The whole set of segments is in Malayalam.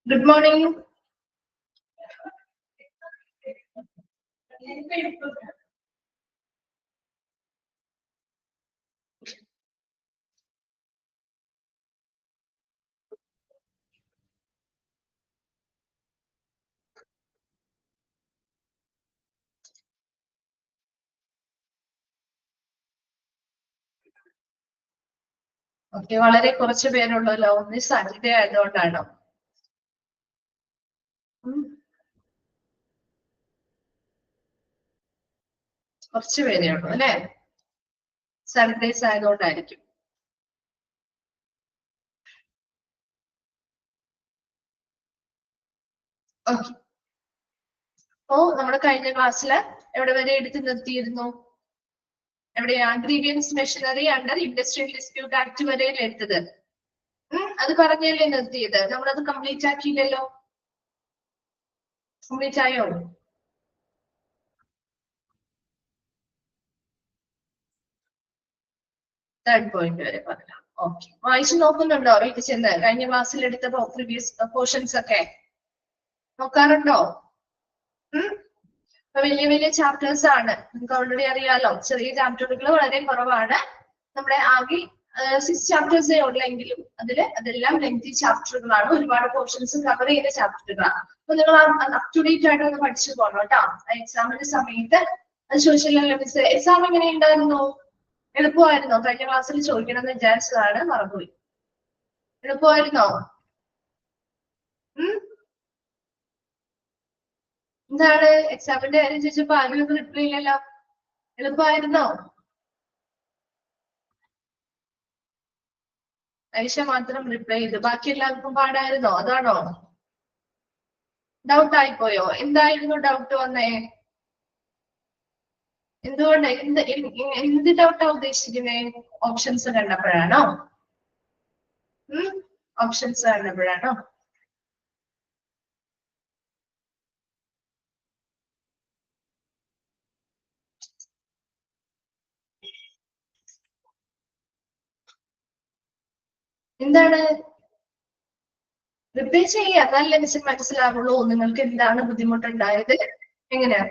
Good morning. Okay, വളരെ കുറച്ച് പേരുള്ളല്ലോ. ഇന്ന് സാറ്റർഡേ ആയതുകൊണ്ടാണോ? കുറച്ച് പേരേ ഉള്ളൂ അല്ലേ? സാറ്റർഡേസ് ആയതുകൊണ്ടായിരിക്കും. ഓക്കെ. അപ്പോ നമ്മുടെ കഴിഞ്ഞ ക്ലാസ്സില് എവിടെ വരെ എടുത്ത് നിർത്തിയിരുന്നു? എവിടെയാ? Grievance machinery under industrial dispute act വരെ എടുത്തത്. അത് പറഞ്ഞല്ലേ നിർത്തിയത്? നമ്മളത് കംപ്ലീറ്റ് ആക്കിയില്ലല്ലോ. കംപ്ലീറ്റ് ആയോ? തേർഡ് പോയിന്റ് വരെ പറയാം. ഓക്കെ, വായിച്ചു നോക്കുന്നുണ്ടോ വീട്ടിൽ ചെന്ന്? കഴിഞ്ഞ ക്ലാസ്സിൽ എടുത്ത പ്രീവിയസ് പോർഷൻസ് ഒക്കെ നോക്കാറുണ്ടോ? വലിയ വലിയ ചാപ്റ്റേഴ്സ് ആണ്, നിങ്ങൾക്ക് ഓൾറെഡി അറിയാലോ. ചെറിയ ചാപ്റ്ററുകൾ വളരെ കുറവാണ്. നമ്മുടെ ആകെ 6 ചാപ്റ്റേഴ്സേ ഉള്ളെങ്കിലും അതെല്ലാം ലെങ്തി ചാപ്റ്ററുകളാണ്. ഒരുപാട് പോർഷൻസ് കവർ ചെയ്യുന്ന ചാപ്റ്ററുകളാണ്. അപ്പൊ നിങ്ങൾ അപ് ടു ഡേറ്റ് ആയിട്ട് ഒന്ന് പഠിച്ചു പോകണം കേട്ടോ. എക്സാമിന്റെ സമയത്ത് അത് ചോദിച്ചില്ലല്ലോ മിസ്, എക്സാം എങ്ങനെ ഉണ്ടായിരുന്നു? എളുപ്പമായിരുന്നോ? കഴിഞ്ഞ ക്ലാസ്സിൽ ചോദിക്കണം എന്ന് വിചാരിച്ചതാണ്, മറന്നുപോയി. എളുപ്പമായിരുന്നോ? എന്താണ് എക്സാമിന്റെ കാര്യം ചോദിച്ചപ്പോ ആരും റിപ്ലൈ ഇല്ലല്ലോ. എളുപ്പമായിരുന്നോ? ഐഷ മാത്രം റിപ്ലൈ ചെയ്തു, ബാക്കി എല്ലാവർക്കും പാടായിരുന്നോ? അതാണോ? ഡൗട്ട് ആയിപ്പോയോ? എന്തായിരുന്നു ഡൗട്ട് വന്നേ? എന്തുകൊണ്ട്? എന്ത് ഡൗട്ടാ ഉദ്ദേശിക്കുന്നേ? ഓപ്ഷൻസ് കണ്ടപ്പോഴാണോ? ഓപ്ഷൻസ് കണ്ടപ്പോഴാണോ? എന്താണ്? റിപ്ലൈ ചെയ്യുക, നല്ല മിസ്സിന് മനസ്സിലാവുള്ളൂ നിങ്ങൾക്ക് എന്താണ് ബുദ്ധിമുട്ടുണ്ടായത്. എങ്ങനെയാ?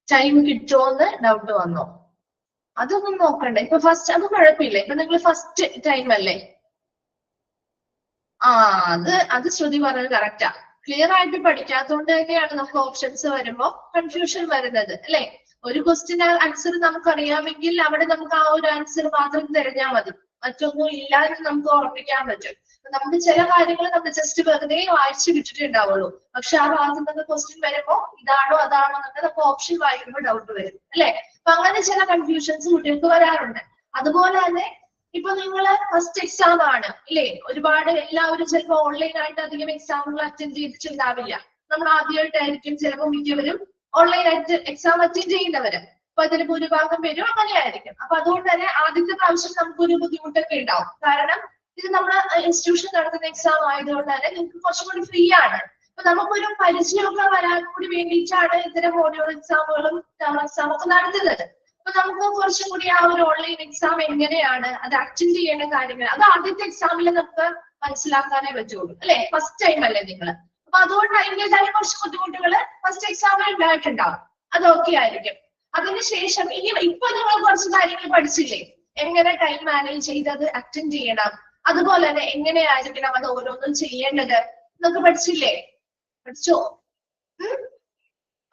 ടൈം കിട്ടുമോന്ന് ഡൗട്ട് വന്നോ? അതൊന്നും നോക്കണ്ട. ഇപ്പൊ ഫസ്റ്റ് അത് കുഴപ്പമില്ല. ഇപ്പൊ നിങ്ങൾ ഫസ്റ്റ് ടൈം അല്ലേ? അത് ശ്രുതി പറഞ്ഞത് കറക്റ്റാ. ക്ലിയർ ആയിട്ട് പഠിക്കാത്തതുകൊണ്ട് തന്നെയാണ് നമുക്ക് ഓപ്ഷൻസ് വരുമ്പോ കൺഫ്യൂഷൻ വരുന്നത് അല്ലെ? ഒരു ക്വസ്റ്റ്യൻ ആൻസർ നമുക്ക് അറിയാമെങ്കിൽ അവിടെ നമുക്ക് ആ ഒരു ആൻസർ മാത്രം തിരഞ്ഞാൽ മതി, മറ്റൊന്നും ഇല്ല എന്ന് നമുക്ക് ഉറപ്പിക്കാൻ പറ്റും. നമുക്ക് ചില കാര്യങ്ങൾ നമ്മൾ ജസ്റ്റ് വെറുതെ വായിച്ചു വിട്ടിട്ടുണ്ടാവുള്ളൂ. പക്ഷെ ആ ഭാഗത്ത് നിന്ന് ക്വസ്റ്റ്യൻ വരുമ്പോ ഇതാണോ അതാണോ എന്നൊക്കെ നമുക്ക് ഓപ്ഷൻ വായിക്കുമ്പോൾ ഡൗട്ട് വരും അല്ലെ? അപ്പൊ അങ്ങനെ ചില കൺഫ്യൂഷൻസ് കുട്ടികൾക്ക് വരാറുണ്ട്. അതുപോലെ തന്നെ ഇപ്പൊ നിങ്ങള് ഫസ്റ്റ് എക്സാം ആണ് ഇല്ലേ? ഒരുപാട് എല്ലാവരും ചിലപ്പോ ഓൺലൈൻ ആയിട്ട് അധികം എക്സാമുകൾ അറ്റൻഡ് ചെയ്തിട്ടുണ്ടാവില്ല. നമ്മൾ ആദ്യമായിട്ടായിരിക്കും ചിലപ്പോൾ മിക്കവരും ഓൺലൈൻ ആയിട്ട് എക്സാം അറ്റൻഡ് ചെയ്യുന്നവര്. അപ്പൊ അതിന് ഭൂരിഭാഗം പേരും അങ്ങനെയായിരിക്കും. അപ്പൊ അതുകൊണ്ട് തന്നെ ആദ്യത്തെ പ്രാവശ്യം നമുക്കൊരു ബുദ്ധിമുട്ടൊക്കെ ഉണ്ടാവും. കാരണം ഇത് നമ്മുടെ ഇൻസ്റ്റിറ്റ്യൂഷൻ നടത്തുന്ന എക്സാം ആയതുകൊണ്ട് തന്നെ നിങ്ങൾക്ക് കുറച്ചും കൂടി ഫ്രീ ആണ്. അപ്പൊ നമുക്കൊരു പരിചയമൊക്കെ വരാൻ കൂടി വേണ്ടിയിട്ടാണ് ഇത്തരം മോഡ്യൂൾ എക്സാമുകളും എക്സാം ഒക്കെ നടത്തുന്നത്. അപ്പൊ നമുക്ക് കുറച്ചും കൂടി ആ ഒരു ഓൺലൈൻ എക്സാം എങ്ങനെയാണ് അത് അറ്റൻഡ് ചെയ്യേണ്ട കാര്യങ്ങൾ അത് ആദ്യത്തെ എക്സാമിൽ നമുക്ക് മനസ്സിലാക്കാനേ പറ്റുള്ളൂ അല്ലെ? ഫസ്റ്റ് ടൈം അല്ലേ നിങ്ങൾ? അപ്പൊ അതുകൊണ്ട് അതിൻ്റെതായ കുറച്ച് ബുദ്ധിമുട്ടുകൾ ഫസ്റ്റ് എക്സാമിൽ ഉണ്ടായിട്ടുണ്ടാവും. അത് ഓക്കെ ആയിരിക്കും. അതിനുശേഷം ഇപ്പൊ നിങ്ങൾ കുറച്ച് കാര്യങ്ങൾ പഠിച്ചില്ലേ? എങ്ങനെ ടൈം മാനേജ് ചെയ്ത് അത് അറ്റൻഡ് ചെയ്യണം, അതുപോലെ തന്നെ എങ്ങനെയായിരിക്കണം അത് ഓരോന്നും ചെയ്യേണ്ടത് എന്നൊക്കെ പഠിച്ചില്ലേ? പഠിച്ചോ?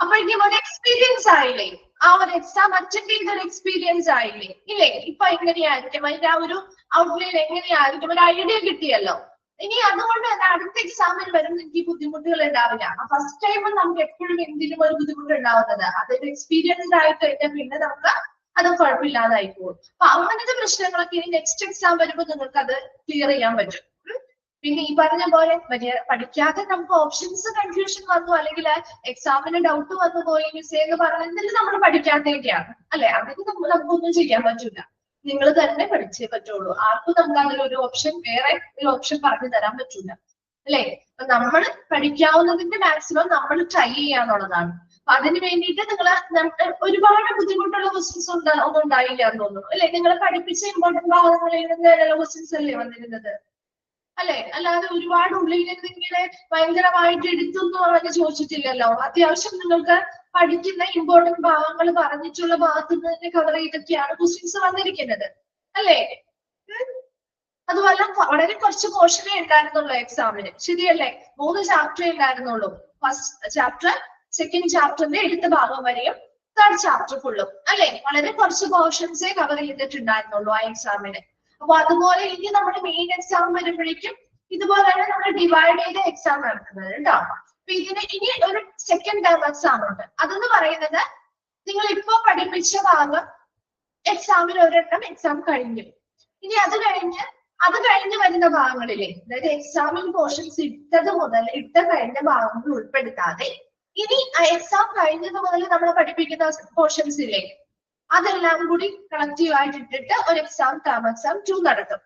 അപ്പോഴേക്കും ഒരു എക്സ്പീരിയൻസ് ആയില്ലേ? ആ ഒരു എക്സാം അറ്റൻഡ് ചെയ്ത ഒരു എക്സ്പീരിയൻസ് ആയില്ലേ? ഇല്ലേ? ഇപ്പൊ എങ്ങനെയായിരിക്കും അതിന്റെ ആ ഒരു ഔട്ട്ലൈൻ എങ്ങനെയായിരിക്കും ഒരു ഐഡിയ കിട്ടിയല്ലോ. ഇനി അതുകൊണ്ട് തന്നെ അടുത്ത എക്സാമിൽ വരുന്ന എനിക്ക് ബുദ്ധിമുട്ടുകൾ ഉണ്ടാവില്ല. ഫസ്റ്റ് ടൈം നമുക്ക് എപ്പോഴും എന്തിനും ഒരു ബുദ്ധിമുട്ട് ഉണ്ടാവുന്നത് അതൊരു എക്സ്പീരിയൻസ് ആയിട്ട് കഴിഞ്ഞാൽ പിന്നെ നമുക്ക് അത് കുഴപ്പമില്ലാതായി പോകും. അപ്പൊ അങ്ങനത്തെ പ്രശ്നങ്ങളൊക്കെ ഇനി നെക്സ്റ്റ് എക്സാം വരുമ്പോൾ നിങ്ങൾക്ക് അത് ക്ലിയർ ചെയ്യാൻ പറ്റും. പിന്നെ ഈ പറഞ്ഞ പോലെ പഠിക്കാതെ നമുക്ക് ഓപ്ഷൻസ് കൺഫ്യൂഷൻ വന്നു അല്ലെങ്കിൽ എക്സാമിന് ഡൗട്ട് വന്നു പോയി മിസ്സേ എന്ന് പറഞ്ഞാൽ നമ്മൾ പഠിക്കാത്തതൊക്കെയാണ് അല്ലെ? അതിന് നമുക്കൊന്നും ചെയ്യാൻ പറ്റില്ല. നിങ്ങൾ തന്നെ പഠിച്ചേ പറ്റുള്ളൂ. ആർക്കും നമുക്ക് അങ്ങനെ ഒരു ഓപ്ഷൻ വേറെ ഒരു ഓപ്ഷൻ പറഞ്ഞു തരാൻ പറ്റില്ല അല്ലെ? അപ്പൊ നമ്മൾ പഠിക്കാവുന്നതിന്റെ മാക്സിമം നമ്മൾ ട്രൈ ചെയ്യാന്നുള്ളതാണ്. അതിന് വേണ്ടിയിട്ട് നിങ്ങൾ ഒരുപാട് ബുദ്ധിമുട്ടുള്ള ക്വസ്റ്റ്യൻസ് ഒന്നും ഉണ്ടായില്ല എന്ന് തോന്നുന്നു അല്ലെ? നിങ്ങൾ പഠിപ്പിച്ച ഇമ്പോർട്ടന്റ് ഭാഗങ്ങൾ എഴുതുന്ന ക്വസ്റ്റ്യൻസ് അല്ലേ വന്നിരുന്നത് അല്ലെ? അല്ലാതെ ഒരുപാട് ഉള്ളിൽ നിന്ന് ഇങ്ങനെ ഭയങ്കരമായിട്ട് എടുത്തൊന്നും അങ്ങനെ ചോദിച്ചിട്ടില്ലല്ലോ. അത്യാവശ്യം നിങ്ങൾക്ക് പഠിക്കുന്ന ഇമ്പോർട്ടന്റ് ഭാഗങ്ങൾ പറഞ്ഞിട്ടുള്ള ഭാഗത്ത് നിന്ന് തന്നെ കവർ ചെയ്തൊക്കെയാണ് ക്വസ്റ്റ്യൻസ് വന്നിരിക്കുന്നത് അല്ലേ? അതുപോലെ വളരെ കുറച്ച് പോർഷനേ ഉണ്ടായിരുന്നുള്ളൂ എക്സാമിന്, ശരിയല്ലേ? 3 ചാപ്റ്ററേ ഉണ്ടായിരുന്നുള്ളൂ. ഫസ്റ്റ് ചാപ്റ്റർ, സെക്കൻഡ് ചാപ്റ്ററിന്റെ എടുത്ത ഭാഗം വരെയും തേർഡ് ചാപ്റ്റർ ഫുള്ളും അല്ലെ? വളരെ കുറച്ച് പോർഷൻസേ കവർ ചെയ്തിട്ടുണ്ടായിരുന്നുള്ളൂ ആ എക്സാമിന്. അപ്പൊ അതുപോലെ ഇനി നമ്മുടെ മെയിൻ എക്സാം വരുമ്പോഴേക്കും ഇതുപോലെയാണ് നമ്മൾ ഡിവൈഡ് ചെയ്ത എക്സാം നടത്തുന്നത് കേട്ടോ. അപ്പൊ ഇതിന് ഇനി ഒരു സെക്കൻഡ് ടേം എക്സാം ഉണ്ട്. അതെന്ന് പറയുന്നത് നിങ്ങൾ ഇപ്പൊ പഠിപ്പിച്ച ഭാഗം എക്സാമിന് ഒരെണ്ണം എക്സാം കഴിഞ്ഞു. ഇനി അത് കഴിഞ്ഞ് വരുന്ന ഭാഗങ്ങളിലെ, അതായത് എക്സാമിൻ പോർഷൻസ് ഇട്ട കഴിഞ്ഞ ഭാഗങ്ങൾ ഉൾപ്പെടുത്താതെ ഇനി എക്സാം കഴിഞ്ഞത് മുതൽ നമ്മൾ പഠിപ്പിക്കുന്ന പോർഷൻസ് ഇല്ലേ, അതെല്ലാം കൂടി കളക്റ്റീവ് ആയിട്ട് ഇട്ടിട്ട് ഒരു ടേം എക്സാം 2 നടത്തും.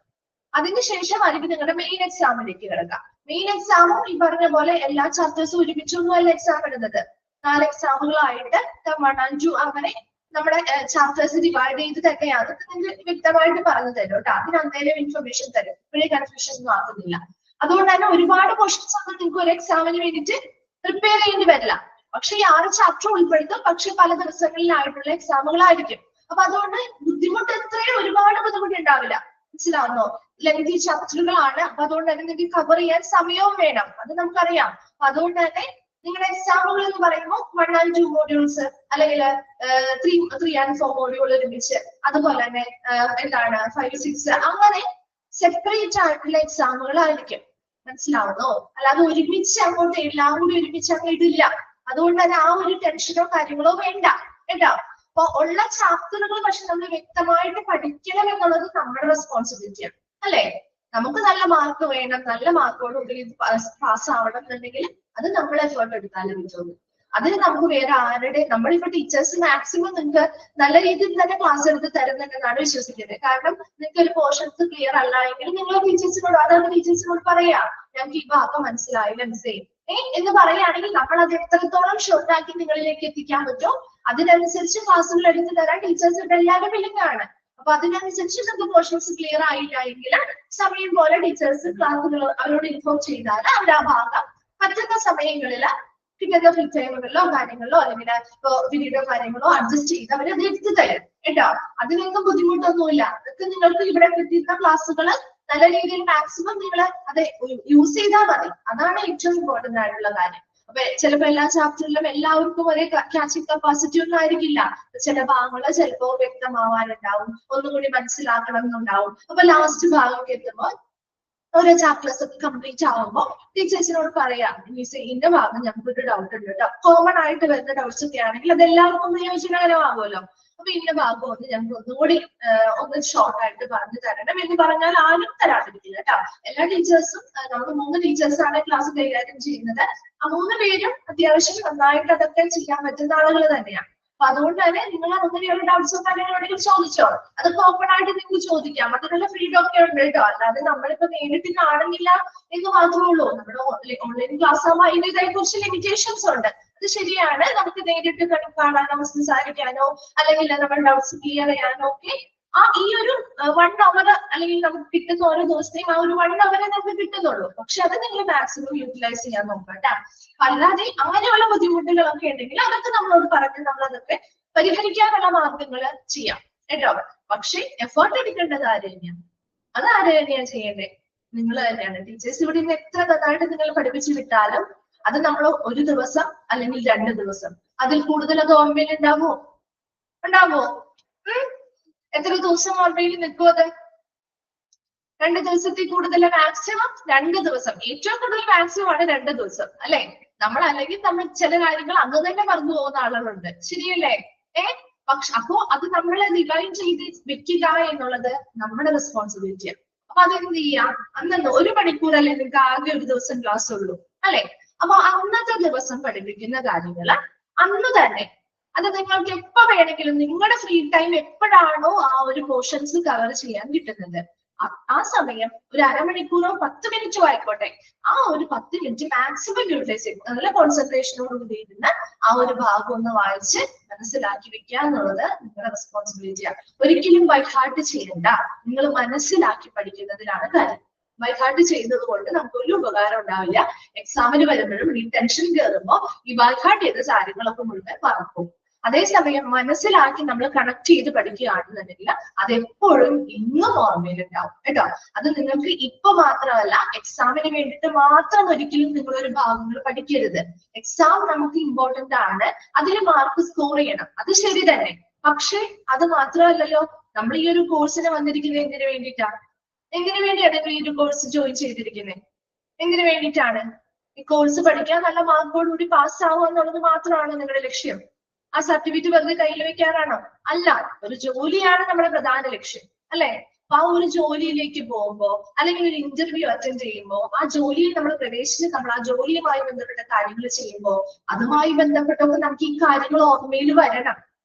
അതിനുശേഷമായിരിക്കും നിങ്ങളുടെ മെയിൻ എക്സാമിലേക്ക് കിടക്കാം. മെയിൻ എക്സാമും ഈ പറഞ്ഞ പോലെ എല്ലാ ചാപ്റ്റേഴ്സും ഒരുമിച്ചൊന്നും അല്ല എക്സാം ഇടുന്നത്. 4 എക്സാമുകളായിട്ട് ടേം 1 and 2 അങ്ങനെ നമ്മുടെ ചാപ്റ്റേഴ്സ് ഡിവൈഡ് ചെയ്ത് തന്നെയാണ്. അതൊക്കെ നിങ്ങൾക്ക് വ്യക്തമായിട്ട് പറഞ്ഞു തരും കേട്ടോ. അതിനെന്തേലും ഇൻഫർമേഷൻ തരും. ഇപ്പോഴേ കൺഫ്യൂഷൻ ഒന്നും ആക്കുന്നില്ല. അതുകൊണ്ട് തന്നെ ഒരുപാട് ക്വസ്റ്റ്യൻസ് ഒന്നും നിങ്ങൾക്ക് ഒരു എക്സാമിന് വേണ്ടിയിട്ട് പ്രിപ്പയർ ചെയ്യേണ്ടി വരില്ല. പക്ഷെ ഈ 6 ചാപ്റ്റർ ഉൾപ്പെടുത്തും. പക്ഷെ പല ദിവസങ്ങളിലായിട്ടുള്ള എക്സാമുകളായിരിക്കും. അപ്പൊ അതുകൊണ്ട് ബുദ്ധിമുട്ട് ഒരുപാട് ബുദ്ധിമുട്ടുണ്ടാവില്ല. മനസ്സിലാവുന്നോ? ലെങ്തി ചാപ്റ്ററുകളാണ്. അപ്പൊ അതുകൊണ്ട് തന്നെ നിങ്ങൾക്ക് കവർ ചെയ്യാൻ സമയവും വേണം, അത് നമുക്കറിയാം. അപ്പൊ അതുകൊണ്ട് തന്നെ നിങ്ങളുടെ എക്സാമുകൾ എന്ന് പറയുമ്പോൾ 1 and 2 മോഡ്യൂൾസ് അല്ലെങ്കിൽ 3 and 4 മോഡ്യൂൾ ഒരുമിച്ച്, അതുപോലെ തന്നെ 5, 6 അങ്ങനെ സെപ്പറേറ്റ് ആയിട്ടുള്ള എക്സാമുകളായിരിക്കും. മനസ്സിലാവുന്നോ? അല്ലാതെ ഒരുമിച്ച് അങ്ങോട്ട് എല്ലാം കൂടി ഒരുമിച്ച് അങ്ങ് ഇടില്ല. അതുകൊണ്ട് തന്നെ ആ ഒരു ടെൻഷനോ കാര്യങ്ങളോ വേണ്ട കേട്ടോ. അപ്പൊ ഉള്ള ചാപ്റ്ററുകൾ പക്ഷെ നമ്മൾ വ്യക്തമായിട്ട് പഠിക്കണം എന്നുള്ളത് നമ്മുടെ റെസ്പോൺസിബിലിറ്റിയാണ് അല്ലെ? നമുക്ക് നല്ല മാർക്ക് വേണം, നല്ല മാർക്കോടുകൂടി പാസ് ആവണം എന്നുണ്ടെങ്കിൽ അത് നമ്മൾ എഫേർട്ട് എടുത്താലേ പറ്റുള്ളൂ. അതിന് നമുക്ക് വേറെ ആരുടെ, നമ്മളിപ്പോ ടീച്ചേഴ്സ് മാക്സിമം നിങ്ങൾക്ക് നല്ല രീതിയിൽ തന്നെ ക്ലാസ് എടുത്ത് തരുന്നുണ്ടെന്നാണ് വിശ്വസിക്കുന്നത്. കാരണം നിങ്ങൾക്ക് ഒരു പോർഷൻസ് ക്ലിയർ അല്ല എങ്കിൽ നിങ്ങൾ ടീച്ചേഴ്സിനോട്, അതാണ് ടീച്ചേഴ്സിനോട് പറയാ, ഞങ്ങൾക്ക് ഈ ഭാഗം മനസ്സിലായില്ല മിസ്സേ എന്ന് പറയുകയാണെങ്കിൽ നമ്മൾ അത് എത്രത്തോളം ഷോർട്ട് ആക്കി നിങ്ങളിലേക്ക് എത്തിക്കാൻ പറ്റുമോ അതിനനുസരിച്ച് ക്ലാസ്സുകൾ എടുത്ത് തരാൻ ടീച്ചേഴ്സിന്റെ എല്ലാവരും വില്ലിങ്ങാണ്. അപ്പൊ അതിനനുസരിച്ച് നമുക്ക് പോർഷൻസ് ക്ലിയർ ആയില്ല എങ്കിൽ സമയം പോലെ ടീച്ചേഴ്സ് ക്ലാസ്സുകൾ അവരോട് ഇൻഫോം ചെയ്താൽ അവർ ആ ഭാഗം പറ്റുന്ന സമയങ്ങളിൽ പിന്നത്തെ ഫ്രീ ടൈമുകളിലോ കാര്യങ്ങളിലോ അല്ലെങ്കിൽ പിന്നീടോ കാര്യങ്ങളോ അഡ്ജസ്റ്റ് ചെയ്ത് അവരത് എടുത്തു തരും കേട്ടോ. അതിനൊന്നും ബുദ്ധിമുട്ടൊന്നുമില്ല. അതൊക്കെ നിങ്ങൾക്ക് ഇവിടെ കിട്ടുന്ന ക്ലാസ്സുകൾ നല്ല രീതിയിൽ മാക്സിമം നിങ്ങൾ അത് യൂസ് ചെയ്താൽ മതി. അതാണ് ഏറ്റവും ഇമ്പോർട്ടന്റ് ആയിട്ടുള്ള കാര്യം. അപ്പൊ ചിലപ്പോ എല്ലാ ചാപ്റ്ററിലും എല്ലാവർക്കും ഒരേ ക്യാച്ചിങ് കപ്പാസിറ്റി ഒന്നും ആയിരിക്കില്ല. ചില ഭാഗങ്ങൾ ചിലപ്പോ വ്യക്തമാവാനുണ്ടാവും, ഒന്നുകൂടി മനസ്സിലാക്കണം എന്നുണ്ടാവും. അപ്പൊ ലാസ്റ്റ് ഭാഗമൊക്കെ എത്തുമ്പോൾ ഓരോ ചാപ്റ്റേഴ്സ് ഒക്കെ കംപ്ലീറ്റ് ആവുമ്പോൾ ടീച്ചേഴ്സിനോട് പറയാം, മിസ് ഇന്ന ഭാഗം ഞങ്ങൾക്കൊരു ഡൗട്ട് ഉണ്ട് കേട്ടോ. കോമൺ ആയിട്ട് വരുന്ന ഡൗട്ട്സ് ഒക്കെ ആണെങ്കിൽ അത് എല്ലാവർക്കും പ്രയോജനകരമാകുമല്ലോ. അപ്പൊ ഇന്ന ഭാഗം ഒന്ന് ഞങ്ങൾക്ക് ഒന്നുകൂടി ഒന്ന് ഷോർട്ട് ആയിട്ട് പറഞ്ഞു തരണം എന്ന് പറഞ്ഞാൽ ആരും തരാതിരിക്കില്ല കേട്ടോ. എല്ലാ ടീച്ചേഴ്സും, നമ്മൾ 3 ടീച്ചേഴ്സാണ് ക്ലാസ് കൈകാര്യം ചെയ്യുന്നത്. ആ 3 പേരും അത്യാവശ്യം നന്നായിട്ട് അതൊക്കെ ചെയ്യാൻ പറ്റുന്ന ആളുകൾ തന്നെയാണ്. അപ്പൊ അതുകൊണ്ട് തന്നെ നിങ്ങൾ അങ്ങനെയുള്ള ഡൗട്ട്സോ കാര്യങ്ങളോടെങ്കിൽ ചോദിച്ചോ. അത് ഓപ്പൺ ആയിട്ട് നിങ്ങൾക്ക് ചോദിക്കാം. അതിനുള്ള ഫ്രീഡം ഒക്കെ ഉണ്ട് കേട്ടോ. അല്ലാതെ നമ്മളിപ്പോ നേരിട്ട് കാണുന്നില്ല എന്ന് മാത്രമേ ഉള്ളൂ. നമ്മുടെ ഓൺലൈൻ ക്ലാസ് ആകുമ്പോൾ അതിൻ്റെതായ കുറച്ച് ലിമിറ്റേഷൻസ് ഉണ്ട്. അത് ശരിയാണ്. നമുക്ക് നേരിട്ട് കാണാനോ സംസാരിക്കാനോ അല്ലെങ്കിൽ നമ്മുടെ ഡൗട്ട്സ് ക്ലിയർ ചെയ്യാനോ ഒക്കെ ഈ ഒരു 1 hour അല്ലെങ്കിൽ നമുക്ക് കിട്ടുന്ന ഓരോ ദിവസത്തെയും ആ ഒരു 1 hour നമുക്ക് കിട്ടുന്നുള്ളൂ. പക്ഷെ അത് നിങ്ങൾ മാക്സിമം യൂട്ടിലൈസ് ചെയ്യാൻ നോക്കട്ടെ. അല്ലാതെ അങ്ങനെയുള്ള ബുദ്ധിമുട്ടുകളൊക്കെ ഉണ്ടെങ്കിൽ അതൊക്കെ നമ്മളോട് പറഞ്ഞ് നമ്മൾ അതൊക്കെ പരിഹരിക്കാനുള്ള മാർഗങ്ങൾ ചെയ്യാം കേട്ടോ. പക്ഷെ എഫേർട്ട് എടുക്കേണ്ടത് ആര് തന്നെയാണ്? അത് ആര് തന്നെയാണ് ചെയ്യേണ്ടത്? നിങ്ങൾ തന്നെയാണ്. ടീച്ചേഴ്സ് ഇവിടെ നിന്ന് എത്ര നന്നായിട്ട് നിങ്ങൾ പഠിപ്പിച്ചു വിട്ടാലും അത് നമ്മൾ ഒരു ദിവസം അല്ലെങ്കിൽ 2 ദിവസം, അതിൽ കൂടുതൽ അത് ഓർമ്മയിൽ ഉണ്ടാവോ? എത്ര ദിവസം ഓർമ്മയിൽ നിൽക്കും? അത് 2 ദിവസത്തിൽ കൂടുതൽ, മാക്സിമം 2 ദിവസം. ഏറ്റവും കൂടുതൽ മാക്സിമം ആണ് 2 ദിവസം അല്ലെ? അല്ലെങ്കിൽ നമ്മൾ ചില കാര്യങ്ങൾ അന്ന് തന്നെ മറന്നു പോകുന്ന ആളുകളുണ്ട്, ശരിയല്ലേ? പക്ഷെ അപ്പോ അത് നമ്മൾ റിവൈൻഡ് ചെയ്ത് വെക്കുക എന്നുള്ളത് നമ്മുടെ റെസ്പോൺസിബിലിറ്റിയാണ്. അപ്പൊ അതെന്ത് ചെയ്യാം? അന്ന് 1 മണിക്കൂർ അല്ലെ നിങ്ങൾക്ക് ആകെ ഒരു ദിവസം ക്ലാസ് ഉള്ളൂ അല്ലെ? അപ്പൊ അന്നത്തെ ദിവസം പഠിപ്പിക്കുന്ന കാര്യങ്ങൾ അന്ന് തന്നെ, അത് നിങ്ങൾക്ക് എപ്പോ വേണമെങ്കിലും നിങ്ങളുടെ ഫ്രീ ടൈം എപ്പോഴാണോ ആ ഒരു പോർഷൻസ് കവർ ചെയ്യാൻ കിട്ടുന്നത് ആ സമയം ഒരു അരമണിക്കൂറോ 10 മിനിറ്റോ ആയിക്കോട്ടെ, ആ ഒരു 10 മിനിറ്റ് മാക്സിമം യൂട്ടിലൈസ് ചെയ്യും. നല്ല കോൺസെൻട്രേഷനോട് കൂടി ഇരുന്ന് ആ ഒരു ഭാഗം ഒന്ന് വായിച്ച് മനസ്സിലാക്കി വെക്കുക എന്നുള്ളത് നിങ്ങളുടെ റെസ്പോൺസിബിലിറ്റിയാണ്. ഒരിക്കലും ബൈ ഹാർട്ട് ചെയ്യണ്ട, നിങ്ങൾ മനസ്സിലാക്കി പഠിക്കുന്നതിലാണ് കാര്യം. ബൈ ഹാർട്ട് ചെയ്യുന്നത് കൊണ്ട് നമുക്ക് ഒരു ഉപകാരം ഉണ്ടാവില്ല. എക്സാമിന് വരുമ്പോഴും ഈ ടെൻഷൻ കയറുമ്പോൾ ഈ ബൈ ഹാർട്ട് ചെയ്ത കാര്യങ്ങളൊക്കെ മുഴുവൻ മറക്കും. അതേസമയം മനസ്സിലാക്കി നമ്മൾ കണക്ട് ചെയ്ത് പഠിക്കുകയാണെന്നുണ്ടെങ്കിൽ അതെപ്പോഴും ഇന്നും ഓർമ്മയിലുണ്ടാവും കേട്ടോ. അത് നിങ്ങൾക്ക് ഇപ്പൊ മാത്രമല്ല, എക്സാമിന് വേണ്ടിയിട്ട് മാത്രം ഒരിക്കലും നിങ്ങളൊരു ഭാഗങ്ങൾ പഠിക്കരുത്. എക്സാം നമുക്ക് ഇമ്പോർട്ടന്റ് ആണ്, അതിൽ മാർക്ക് സ്കോർ ചെയ്യണം, അത് ശരി തന്നെ. പക്ഷെ അത് മാത്രമല്ലല്ലോ, നമ്മൾ ഈ ഒരു കോഴ്സിന് വന്നിരിക്കുന്നത് എന്തിനു വേണ്ടിയിട്ടാണ്? എന്തിനു വേണ്ടിയാണ് നിങ്ങൾ ഈ ഒരു കോഴ്സ് ജോയിൻ ചെയ്തിരിക്കുന്നത്? എന്തിനു വേണ്ടിയിട്ടാണ്? ഈ കോഴ്സ് പഠിക്കാൻ നല്ല മാർക്കോടുകൂടി പാസ് ആവുക എന്നുള്ളത് മാത്രമാണ് നിങ്ങളുടെ ലക്ഷ്യം? ആ സർട്ടിഫിക്കറ്റ് വെറുതെ കയ്യിൽ വെക്കാനാണോ? അല്ല, ഒരു ജോലിയാണ് നമ്മുടെ പ്രധാന ലക്ഷ്യം, അല്ലെ? അപ്പൊ ആ ഒരു ജോലിയിലേക്ക് പോകുമ്പോ അല്ലെങ്കിൽ ഒരു ഇന്റർവ്യൂ അറ്റൻഡ് ചെയ്യുമ്പോൾ ആ ജോലിയിൽ നമ്മൾ പ്രവേശിച്ച് നമ്മൾ ആ ജോലിയുമായി ബന്ധപ്പെട്ട കാര്യങ്ങൾ ചെയ്യുമ്പോൾ അതുമായി ബന്ധപ്പെട്ടൊക്കെ നമുക്ക് ഈ കാര്യങ്ങൾ ഓർമ്മയിൽ വരണം,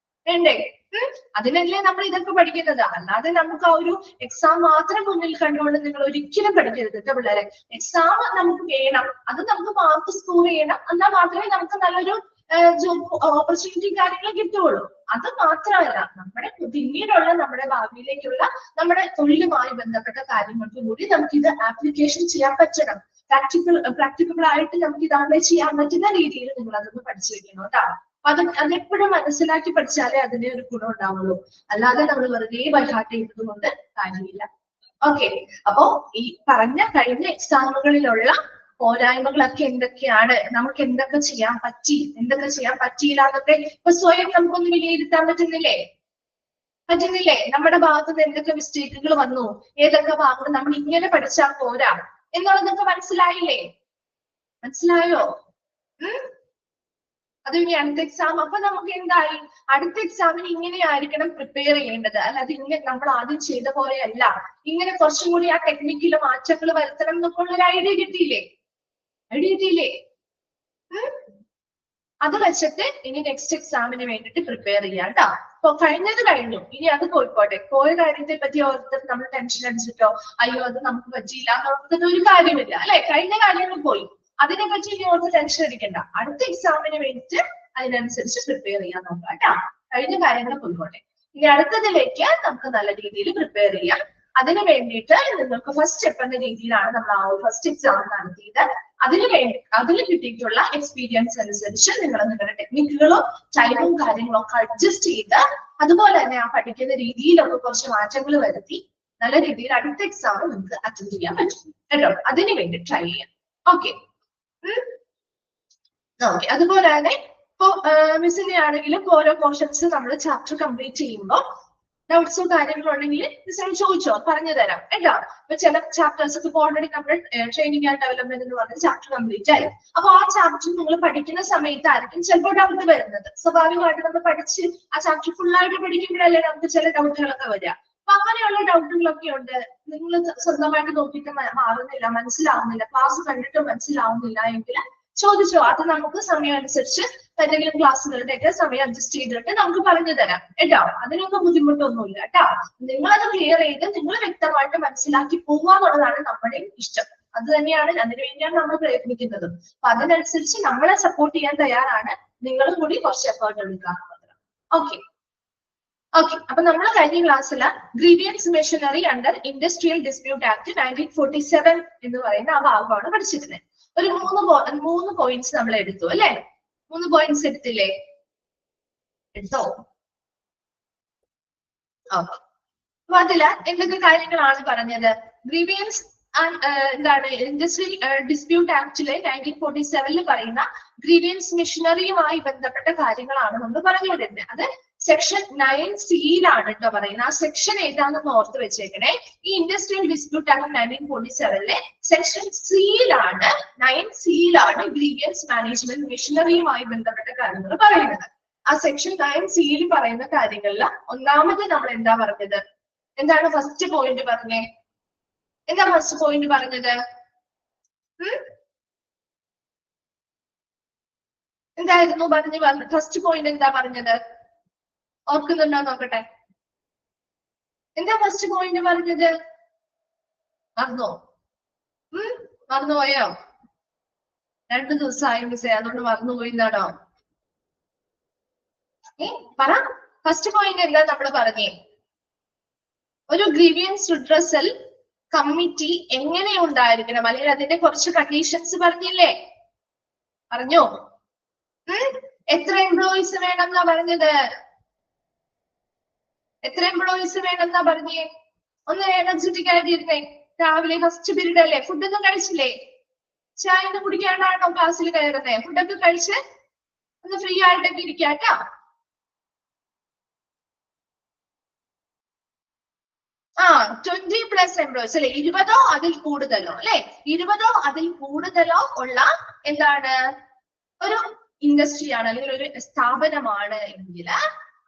വേണ്ടേ? അതിനല്ലേ നമ്മൾ ഇതൊക്കെ പഠിക്കുന്നത്. അല്ലാതെ നമുക്ക് ആ ഒരു എക്സാം മാത്രം മുന്നിൽ കണ്ടുകൊണ്ട് നിങ്ങൾ ഒരിക്കലും പഠിക്കരുത് കേട്ടോ പിള്ളേരെ. എക്സാം നമുക്ക് വേണം, അത് നമുക്ക് മാർക്ക് സ്കോർ ചെയ്യണം, എന്നാൽ മാത്രമേ നമുക്ക് നല്ലൊരു ജോബ് ഓപ്പർച്യൂണിറ്റി കാര്യങ്ങൾ കിട്ടുകയുള്ളൂ. അത് മാത്രമല്ല, നമ്മുടെ പിന്നീടുള്ള നമ്മുടെ ഭാവിയിലേക്കുള്ള നമ്മുടെ തൊഴിലുമായി ബന്ധപ്പെട്ട കാര്യങ്ങൾക്ക് കൂടി നമുക്ക് ഇത് ആപ്ലിക്കേഷൻ ചെയ്യാൻ പറ്റണം. പ്രാക്ടിക്കബിൾ ആയിട്ട് നമുക്ക് ഇത് അപ്ലൈ ചെയ്യാൻ പറ്റുന്ന രീതിയിൽ നിങ്ങൾ അതൊന്ന് പഠിച്ചു വെക്കണം കേട്ടോ. അതെപ്പോഴും മനസ്സിലാക്കി പഠിച്ചാലേ അതിന്റെ ഒരു ഗുണം ഉണ്ടാവുള്ളൂ. അല്ലാതെ നമ്മൾ വെറുതെ ബൈഹാർട്ട് ചെയ്യുന്നത് കൊണ്ട് കാര്യമില്ല. ഓക്കെ, അപ്പോ ഈ പറഞ്ഞ കഴിഞ്ഞ എക്സാമുകളിലുള്ള പോരായ്മകളൊക്കെ എന്തൊക്കെയാണ്, നമുക്ക് എന്തൊക്കെ ചെയ്യാൻ പറ്റി, എന്തൊക്കെ ചെയ്യാൻ പറ്റിയില്ല എന്നൊക്കെ ഇപ്പൊ സ്വയം നമുക്കൊന്ന് വിലയിരുത്താൻ പറ്റുന്നില്ലേ? നമ്മുടെ ഭാഗത്ത് നിന്ന് എന്തൊക്കെ മിസ്റ്റേക്കുകൾ വന്നു, ഏതൊക്കെ ഭാഗങ്ങൾ നമ്മൾ ഇങ്ങനെ പഠിച്ചാൽ പോരാ എന്നുള്ളതൊക്കെ മനസ്സിലായില്ലേ? മനസ്സിലായോ? അത് ഇനി അടുത്ത എക്സാം. അപ്പൊ നമുക്ക് എന്തായി, അടുത്ത എക്സാമിന് ഇങ്ങനെയായിരിക്കണം പ്രിപ്പയർ ചെയ്യേണ്ടത്, അല്ലാതെ ഇങ്ങനെ നമ്മൾ ആദ്യം ചെയ്ത പോലെയല്ല, ഇങ്ങനെ കുറച്ചും കൂടി ആ ടെക്നിക്കില് മാറ്റങ്ങൾ വരുത്തണം എന്നൊക്കെ ഉള്ള ഒരു ഐഡിയ കിട്ടിയില്ലേ? അത് വെച്ചിട്ട് ഇനി നെക്സ്റ്റ് എക്സാമിന് വേണ്ടിയിട്ട് പ്രിപ്പയർ ചെയ്യാം കേട്ടോ. അപ്പൊ കഴിഞ്ഞത് കഴിഞ്ഞു, ഇനി അത് പോയിക്കോട്ടെ. പോയ കാര്യത്തെ പറ്റി ഓർത്തിട്ട് നമ്മൾ ടെൻഷൻ അടിച്ചിട്ടോ അയ്യോ അത് നമുക്ക് പറ്റിയില്ല എന്നോർത്തിട്ട് ഒരു കാര്യമില്ല, അല്ലെ? കഴിഞ്ഞ കാര്യങ്ങൾ പോയി, അതിനെ പറ്റി ഇനി ഓർത്ത് ടെൻഷൻ അടിക്കണ്ട. അടുത്ത എക്സാമിന് വേണ്ടിയിട്ട് അതിനനുസരിച്ച് പ്രിപ്പയർ ചെയ്യാൻ നോക്കാം കേട്ടോ. കഴിഞ്ഞ കാര്യങ്ങൾ പോയിക്കോട്ടെ. ഇനി അടുത്തതിലേക്ക് നമുക്ക് നല്ല രീതിയിൽ പ്രിപ്പയർ ചെയ്യാം. അതിന് വേണ്ടിയിട്ട് നിങ്ങൾക്ക് ഫസ്റ്റ് സ്റ്റെപ്പ് എന്ന രീതിയിലാണ് നമ്മൾ ആ ഫസ്റ്റ് എക്സാം നടത്തിയത്. അതിന് കിട്ടിയിട്ടുള്ള എക്സ്പീരിയൻസ് അനുസരിച്ച് നിങ്ങൾ നിങ്ങളുടെ ടെക്നിക്കുകളും ടൈമും കാര്യങ്ങളും ഒക്കെ അഡ്ജസ്റ്റ് ചെയ്ത്, അതുപോലെ തന്നെ ആ പഠിക്കുന്ന രീതിയിലൊക്കെ കുറച്ച് മാറ്റങ്ങൾ വരുത്തി നല്ല രീതിയിൽ അടുത്ത എക്സാം നിങ്ങൾക്ക് അറ്റൻഡ് ചെയ്യാൻ പറ്റും കേട്ടോ. അതിന് വേണ്ടി ട്രൈ ചെയ്യാം. ഓക്കെ, അതുപോലെ തന്നെ ഇപ്പൊ മിസ്സിന്റെ ആണെങ്കിലും ഓരോ പോർഷൻസ് നമ്മൾ ചാപ്റ്റർ കംപ്ലീറ്റ് ചെയ്യുമ്പോൾ ഡൗട്ട്സോ കാര്യങ്ങളോ ഉണ്ടെങ്കിൽ മിസ്സിനോട് ചോദിച്ചോ, പറഞ്ഞു തരാം കേട്ടോ. ഇപ്പൊ ചില ചാപ്റ്റേഴ്സ് ഒക്കെ ഓൾറെഡി നമ്മുടെ ട്രെയിനിങ് ആൻഡ് ഡെവലപ്മെന്റ് എന്ന് പറഞ്ഞ ചാപ്റ്റർ കംപ്ലീറ്റ് ആയി. അപ്പൊ ആ ചാപ്റ്റർ നിങ്ങൾ പഠിക്കുന്ന സമയത്തായിരിക്കും ചിലപ്പോൾ ഡൗട്ട് വരുന്നത്. സ്വാഭാവികമായിട്ട് നമ്മൾ പഠിച്ച് ആ ചാപ്റ്റർ ഫുൾ ആയിട്ട് പഠിക്കുമ്പോഴല്ലേ നമുക്ക് ചില ഡൗട്ടുകളൊക്കെ വരിക. അപ്പൊ അങ്ങനെയുള്ള ഡൗട്ടുകളൊക്കെ ഉണ്ട്. നിങ്ങൾ സ്വന്തമായിട്ട് നോക്കിയിട്ട് മാറുന്നില്ല, മനസ്സിലാവുന്നില്ല, ക്ലാസ് കണ്ടിട്ട് മനസ്സിലാവുന്നില്ല എങ്കിൽ ചോദിച്ചോ. അത് നമുക്ക് സമയം അനുസരിച്ച് എന്തെങ്കിലും ക്ലാസ്സുകളുടെ ഒക്കെ സമയം അഡ്ജസ്റ്റ് ചെയ്തിട്ട് നമുക്ക് പറഞ്ഞു തരാം കേട്ടോ. അതിനൊന്നും ബുദ്ധിമുട്ടൊന്നുമില്ല കേട്ടോ. നിങ്ങളത് ക്ലിയർ ചെയ്ത് നിങ്ങൾ വ്യക്തമായിട്ട് മനസ്സിലാക്കി പോവുക എന്നുള്ളതാണ് നമ്മുടെ ഇഷ്ടം. അത് തന്നെയാണ്, അതിനുവേണ്ടിയാണ് നമ്മൾ പ്രയത്നിക്കുന്നത്. അപ്പൊ അതിനനുസരിച്ച് നമ്മളെ സപ്പോർട്ട് ചെയ്യാൻ തയ്യാറാണ്. നിങ്ങളും കൂടി കുറച്ച് എഫേർട്ട് എടുക്കാറുള്ളത്. ഓക്കെ, അപ്പൊ നമ്മൾ കഴിഞ്ഞ ക്ലാസ്സില് grievance machinery under industrial dispute act 1947 എന്ന് പറയുന്ന ആ ഭാഗമാണ് പഠിച്ചിരുന്നത്. ഒരു മൂന്ന് പോയിന്റ്സ് നമ്മൾ എടുത്തു അല്ലെ? 3 പോയിന്റ്സ് എടുത്തില്ലേ? എടുത്തോ? അപ്പൊ അതില് എന്തൊക്കെ കാര്യങ്ങളാണ് പറഞ്ഞത്? ഗ്രീവിയൻസ് എന്താണ് ഇൻഡസ്ട്രിയൽ ഡിസ്പ്യൂട്ട് ആക്ടിലെ 1947 പറയുന്ന ഗ്രീവിയൻസ് മെഷീനറിയുമായി ബന്ധപ്പെട്ട കാര്യങ്ങളാണ് നമ്മൾ പറഞ്ഞുകൊണ്ടിരുന്നത്. അത് സെക്ഷൻ 9C കേട്ടോ പറയുന്നത്. ആ സെക്ഷൻ ഏതാണെന്ന് ഓർത്ത് വെച്ചേക്കണേ. ഈ industrial dispute act 1947 section 9C grievance management മെഷീനറിയുമായി ബന്ധപ്പെട്ട കാര്യങ്ങൾ പറയുന്നത്. ആ സെക്ഷൻ 9C പറയുന്ന കാര്യങ്ങളിൽ ഒന്നാമത് നമ്മൾ എന്താ പറഞ്ഞത്? എന്താണ് ഫസ്റ്റ് പോയിന്റ് പറഞ്ഞേ? എന്താ ഫസ്റ്റ് പോയിന്റ് പറഞ്ഞത്? എന്തായിരുന്നു ഫസ്റ്റ് പോയിന്റ് എന്താ പറഞ്ഞത്? ഓർക്കുന്നുണ്ടോ നോക്കട്ടെ. എന്താ ഫസ്റ്റ് പോയിന്റ് പറഞ്ഞത്? മറന്നോ? മറന്നുപോയോ? 2 ദിവസമായി മിസ്സേ, അതുകൊണ്ട് മറന്നുപോയി എന്നാണോ? പറ. ഫസ്റ്റ് പോയിന്റ് എന്താ നമ്മൾ പറഞ്ഞേ? ഒരു ഗ്രീവിയൻസ് റിഡ്രസൽ കമ്മിറ്റി എങ്ങനെ ഉണ്ടായിരിക്കണം, അല്ലെങ്കിൽ അതിന്റെ കുറച്ച് കണ്ടീഷൻസ് പറഞ്ഞില്ലേ? പറഞ്ഞോ? എത്ര എംപ്ലോയീസ് വേണം എന്നാ പറഞ്ഞത്? എത്ര എംപ്ലോയീസ് വേണം എന്നാ പറഞ്ഞേ? ഒന്ന് എനർജറ്റിക് ആയിട്ടിരുന്നേ. രാവിലെ ഫസ്റ്റ് പീരീഡ് അല്ലേ, ഫുഡൊന്നും കഴിച്ചില്ലേ? ചായ ഒന്നും കുടിക്കാണ്ടാണോ ക്ലാസ്സിൽ കയറുന്നേ? ഫുഡൊക്കെ കഴിച്ച് ഒന്ന് ഫ്രീ ആയിട്ടൊക്കെ ഇരിക്കാട്ടോ. 20+ എംപ്ലോയീസ് അല്ലെ, 20ഓ അതിൽ കൂടുതലോ അല്ലെ, 20ഓ അതിൽ കൂടുതലോ ഉള്ള എന്താണ് ഒരു ഇൻഡസ്ട്രി ആണ് അല്ലെങ്കിൽ ഒരു സ്ഥാപനമാണ് എങ്കിൽ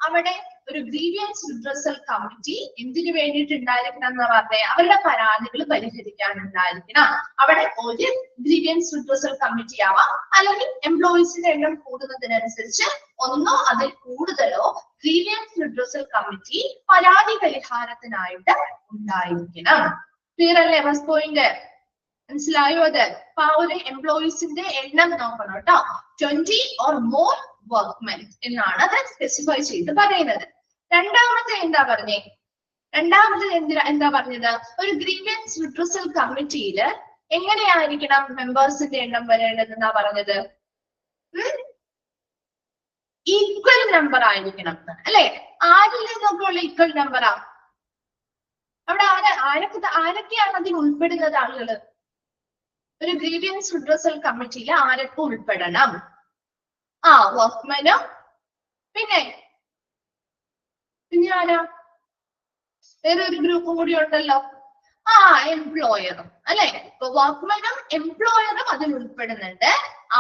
അവിടെ ഒരു ഗ്രീവിയൻസ് റിഡ്രസൽ കമ്മിറ്റി എന്തിനു വേണ്ടിയിട്ട് ഉണ്ടായിരിക്കണം എന്ന് പറഞ്ഞേ? അവരുടെ പരാതികൾ പരിഹരിക്കാൻ ഉണ്ടായിരിക്കണം. അവിടെ ഒരു ഗ്രീവിയൻസ് റിഡ്രസൽ കമ്മിറ്റി ആവാം, അല്ലെങ്കിൽ എംപ്ലോയീസിന്റെ എണ്ണം കൂടുന്നതിനനുസരിച്ച് ഒന്നോ അതിൽ കൂടുതലോ ഗ്രീവിയൻസ് റിഡ്രസൽ കമ്മിറ്റി പരാതി പരിഹാരത്തിനായിട്ട് ഉണ്ടായിരിക്കണം. ക്ലിയർ അല്ലേ ഫസ്റ്റ് പോയിന്റ്? മനസ്സിലായോ? അത് അപ്പൊ ആ ഒരു എംപ്ലോയീസിന്റെ എണ്ണം നോക്കണം കേട്ടോ. 20 or more workmen എന്നാണ് അത് സ്പെസിഫൈ ചെയ്ത് പറയുന്നത്. രണ്ടാമത്തെ എന്താ പറഞ്ഞേ? രണ്ടാമത് എന്താ പറഞ്ഞത്? ഒരു ഗ്രീവിയൻസ് റിഡ്രസൽ കമ്മിറ്റിയിൽ എങ്ങനെയായിരിക്കണം മെമ്പേഴ്സിന്റെ എണ്ണം വരേണ്ടത് എന്നാ പറഞ്ഞത്? ഈക്വൽ നമ്പർ ആയിരിക്കണം അല്ലെ? ആരിൽ നിന്നൊക്കെയുള്ള ഈക്വൽ നമ്പറാ? അവിടെ ആരൊക്കെയാണ് അതിൽ ഉൾപ്പെടുന്നത് ആളുകള്? ഒരു ഗ്രീവിയൻസ് റിഡ്രസൽ കമ്മിറ്റിയിൽ ആരൊക്കെ ഉൾപ്പെടണം? വർക്ക്മെനും പിന്നെ ആരാ? വേറൊരു ഗ്രൂപ്പും കൂടി ഉണ്ടല്ലോ, എംപ്ലോയറും അല്ലെ? ഇപ്പൊ വർക്ക്മെനും എംപ്ലോയറും അതിൽ ഉൾപ്പെടുന്നുണ്ട്.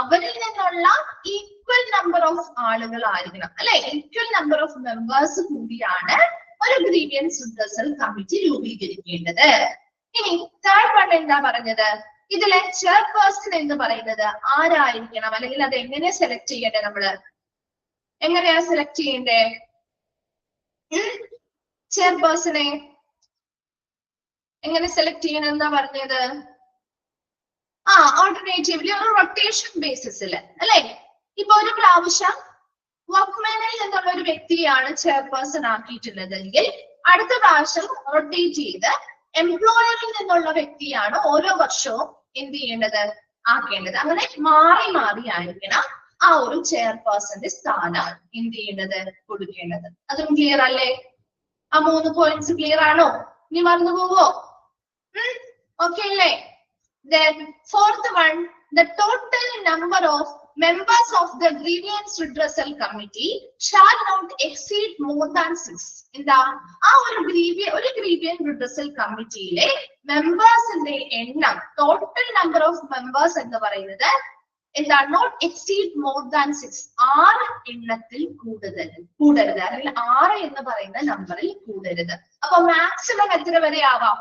അവരിൽ നിന്നുള്ള ഈക്വൽ നമ്പർ ഓഫ് ആളുകൾ ആയിരിക്കണം അല്ലെ? ഈക്വൽ നമ്പർ ഓഫ് മെമ്പേഴ്സ് കൂടിയാണ് ഒരു ഗ്രീവിയൻസ് റിഡ്രസൽ കമ്മിറ്റി രൂപീകരിക്കേണ്ടത്. ഇനി തേർഡ് വൺ എന്താ പറഞ്ഞത്? ഇതിലെ ചെയർപേഴ്സൺ എന്ന് പറയുന്നത് ആരായിരിക്കണം, അല്ലെങ്കിൽ അത് എങ്ങനെ സെലക്ട് ചെയ്യണ്ടേ? നമ്മള് എങ്ങനെയാ സെലക്ട് ചെയ്യണ്ടേ ചെയർപേഴ്സണെ? എങ്ങനെ സെലക്ട് ചെയ്യണം എന്നാ പറഞ്ഞത്? ഓൾട്ടർനേറ്റീവ്ലി ഒരു റൊട്ടേഷൻ ബേസിസിൽ അല്ലെ? ഇപ്പൊ ഒരു പ്രാവശ്യം വർക്ക്മാനിൽ നിന്നുള്ള ഒരു വ്യക്തിയാണ് ചെയർപേഴ്സൺ ആക്കിയിട്ടുള്ളതെങ്കിൽ അടുത്ത പ്രാവശ്യം റൊട്ടേറ്റ് ചെയ്ത് എംപ്ലോയറിൽ നിന്നുള്ള വ്യക്തിയാണ് ഓരോ വർഷവും എന്ത് ചെയ്യേണ്ടത്? ആക്കേണ്ടത്. അങ്ങനെ മാറി മാറി ആയിരിക്കണം ആ ഒരു ചെയർപേഴ്സന്റെ സ്ഥാനം എന്ത് ചെയ്യേണ്ടത്? കൊടുക്കേണ്ടത്. അതും ക്ലിയർ അല്ലേ? ആ 3 പോയിന്റ്സ് ക്ലിയർ ആണോ? ഇനി മറന്നു പോവോ? ഓക്കെ അല്ലേ? Then fourth one, the total number of members of the grievance redressal committee shall not exceed more than 6. എന്താ? ആ ഒരു grievance redressal കമ്മിറ്റിയിലെ മെമ്പേഴ്സിന്റെ എണ്ണം, ടോട്ടൽ നമ്പർ ഓഫ് മെമ്പേഴ്സ് എന്ന് പറയുന്നത് എന്താ? Not exceed more than 6. 6 എണ്ണത്തിൽ കൂടരുത്, അല്ലെങ്കിൽ 6 എന്ന് പറയുന്ന നമ്പറിൽ കൂടരുത്. അപ്പൊ മാക്സിമം എത്ര വരെ ആവാം?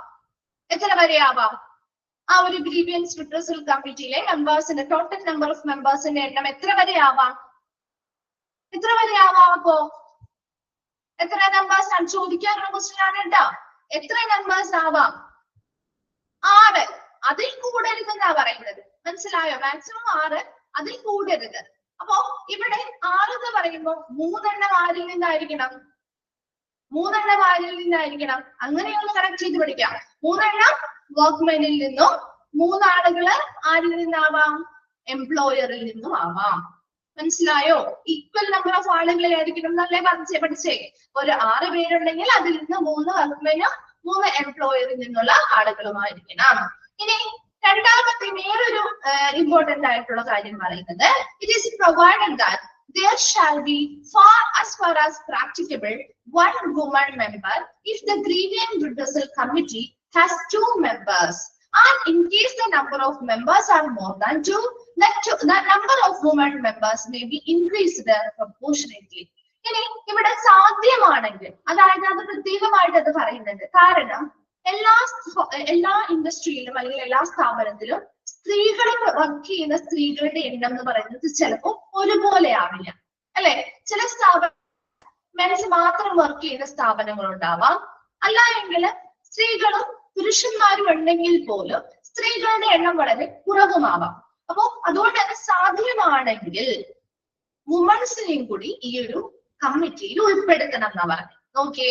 ആ ഒരു ഗ്രീവിയൻസ് റിഡ്രസൽ കമ്മിറ്റിയിലെ മെമ്പേഴ്സിന്റെ ടോട്ടൽ നമ്പർ ഓഫ് മെമ്പേഴ്സിന്റെ എണ്ണം എത്ര വരെ ആവാം? അപ്പോ എത്ര നമ്പേഴ്സ് ആണ് ചോദിക്കാനുള്ള ക്വസ്റ്റ്യൻ ആണ് കേട്ടോ. എത്ര നമ്പേഴ്സ് ആവാം? 6. അതിൽ കൂടരുതെന്നാ പറയുന്നത്. മനസ്സിലായോ? മാക്സിമം 6, അതിൽ കൂടരുത്. അപ്പോ ഇവിടെ 6 എന്ന് പറയുമ്പോ 3 എണ്ണം ആരിൽ നിന്നായിരിക്കണം? അങ്ങനെയൊന്ന് കറക്റ്റ് ചെയ്ത് പഠിക്കാം. 3 എണ്ണം വർക്ക്മെനിൽ നിന്നും, 3 ആളുകള് ആരിൽ നിന്നാവാം? എംപ്ലോയറിൽ നിന്നും ആവാം. മനസ്സിലായോ? ഈക്വൽ നമ്പർ ഓഫ് ആളുകളായിരിക്കണം എന്നല്ലേ പഠിച്ചേ? ഒരു 6 പേരുണ്ടെങ്കിൽ അതിൽ നിന്ന് 3 വർക്ക്മെനും 3 എംപ്ലോയറിൽ നിന്നുള്ള ആളുകളുമായിരിക്കണം. ഇനി രണ്ടാമത്തെ വേറൊരു ഇമ്പോർട്ടന്റ് ആയിട്ടുള്ള കാര്യം പറയുന്നത്, it is provided that there shall be as far as practicable 1 woman member if the grievance redressal committee has 2 members, and in case the number of members are more than 2, the number of women members may be increased proportionately. ഇനി ഇവിടെ സാധ്യമാണെങ്കിൽ, അതായത് അത് പ്രത്യേകമായിട്ട് അത് പറയുന്നുണ്ട്. കാരണം എല്ലാ ഇൻഡസ്ട്രിയിലും അല്ലെങ്കിൽ എല്ലാ സ്ഥാപനത്തിലും സ്ത്രീകൾ വർക്ക് ചെയ്യുന്ന സ്ത്രീകളുടെ എണ്ണം എന്ന് പറയുന്നത് ചിലപ്പോൾ ഒരുപോലെ ആവില്ല അല്ലെ? ചില മെൻസ് മാത്രം വർക്ക് ചെയ്യുന്ന സ്ഥാപനങ്ങൾ ഉണ്ടാവാം. അല്ല എങ്കിൽ സ്ത്രീകളും പുരുഷന്മാരും ഉണ്ടെങ്കിൽ പോലും സ്ത്രീകളുടെ എണ്ണം വളരെ കുറവുമാവാം. അപ്പോ അതുകൊണ്ട് തന്നെ സാധ്യമാണെങ്കിൽ വുമൺസിനെയും കൂടി ഈ ഒരു കമ്മിറ്റിയിൽ ഉൾപ്പെടുത്തണം എന്നാ പറഞ്ഞു. Okay,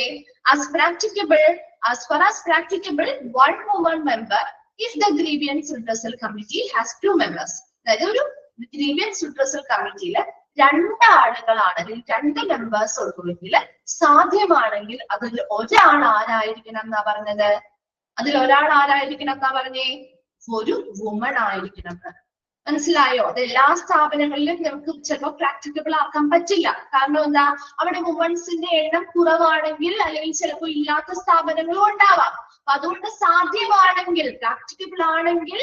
as far as practicable, one woman member if the grievance redressal committee has 2 members. അതായത് ഒരു ഗ്രീവിയൻസ് റിഡ്രസൽ കമ്മിറ്റിയില് 2 ആളുകളാണ്, 2 മെമ്പേഴ്സ് ഉള്ളെങ്കിൽ സാധ്യമാണെങ്കിൽ അതിൽ ഒരാൾ ആരായിരിക്കണം എന്നാ പറഞ്ഞത്? അതിൽ ഒരാൾ ആരായിരിക്കണം എന്നാ പറഞ്ഞേ? ഒരു വുമൺ ആയിരിക്കണം. മനസ്സിലായോ? അത് എല്ലാ സ്ഥാപനങ്ങളിലും നമുക്ക് ചിലപ്പോൾ പ്രാക്ടിക്കബിൾ ആക്കാൻ പറ്റില്ല. കാരണം എന്താ? അവിടെ വുമൺസിന്റെ എണ്ണം കുറവാണെങ്കിൽ അല്ലെങ്കിൽ ചിലപ്പോൾ ഇല്ലാത്ത സ്ഥാപനങ്ങളും ഉണ്ടാവാം. അപ്പൊ അതുകൊണ്ട് സാധ്യമാണെങ്കിൽ, പ്രാക്ടിക്കബിൾ ആണെങ്കിൽ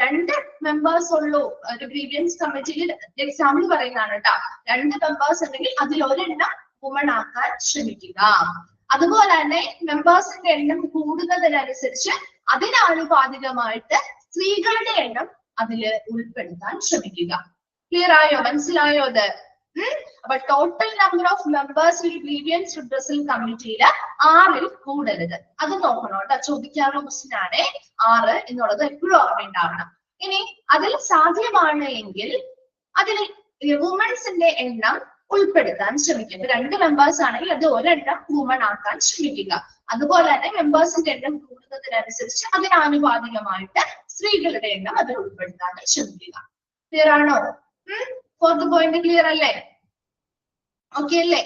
2 മെമ്പേഴ്സ് ഉള്ളൂ ഒരു ഗ്രീവിയൻസ് കമ്മിറ്റിയിൽ. എക്സാമ്പിൾ പറയുന്നതാണ് കേട്ടോ. 2 മെമ്പേഴ്സ് ഉണ്ടെങ്കിൽ അതിൽ ഒരെണ്ണം വുമൺ ആക്കാൻ ശ്രമിക്കുക. അതുപോലെ തന്നെ മെമ്പേഴ്സിന്റെ എണ്ണം കൂടുന്നതിനനുസരിച്ച് അതിനാനുപാതികമായിട്ട് സ്ത്രീകളുടെ എണ്ണം അതില് ഉൾപ്പെടുത്താൻ ശ്രമിക്കുക. ക്ലിയർ ആയോ? മനസ്സിലായോ അത്? അപ്പൊ ടോട്ടൽ നമ്പർ ഓഫ് മെമ്പേഴ്സ് ഒരു ഗ്രീവിയൻസ് റിഡ്രസൽ കമ്മിറ്റിയില് 6ൽ കൂടരുത്. അത് നോക്കണം കേട്ടോ. ചോദിക്കാനുള്ള ക്വസ്റ്റ്യൻ ആണ് 6 എന്നുള്ളത് എപ്പോഴും ഓർമ്മയുണ്ടാവണം. ഇനി അതിൽ സാധ്യമാണ് എങ്കിൽ അതിൽ വുമൺസിന്റെ എണ്ണം ഉൾപ്പെടുത്താൻ ശ്രമിക്കുക. 2 മെമ്പേഴ്സ് ആണെങ്കിൽ അത് ഒരെണ്ണം വുമൺ ആക്കാൻ ശ്രമിക്കുക. അതുപോലെ തന്നെ മെമ്പേഴ്സിന്റെ എണ്ണം കൂടുന്നതിനനുസരിച്ച് അതിനാനുപാതികമായിട്ട് സ്ത്രീകളുടെ എണ്ണം അതിൽ ഉൾപ്പെടുത്താൻ ശ്രമിക്കുക. ക്ലിയർ ആണോ? 4th പോയിന്റ് ക്ലിയർ അല്ലേ? ഓക്കെ അല്ലേ?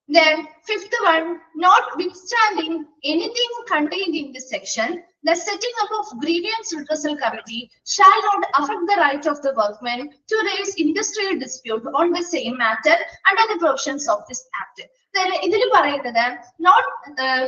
Then 5th one, notwithstanding anything contained in this section, the setting up of grievance redressal committee shall not affect the right of the workmen to raise industrial dispute on the same matter under the provisions of this act. ഇതിൽ പറയുന്നത് not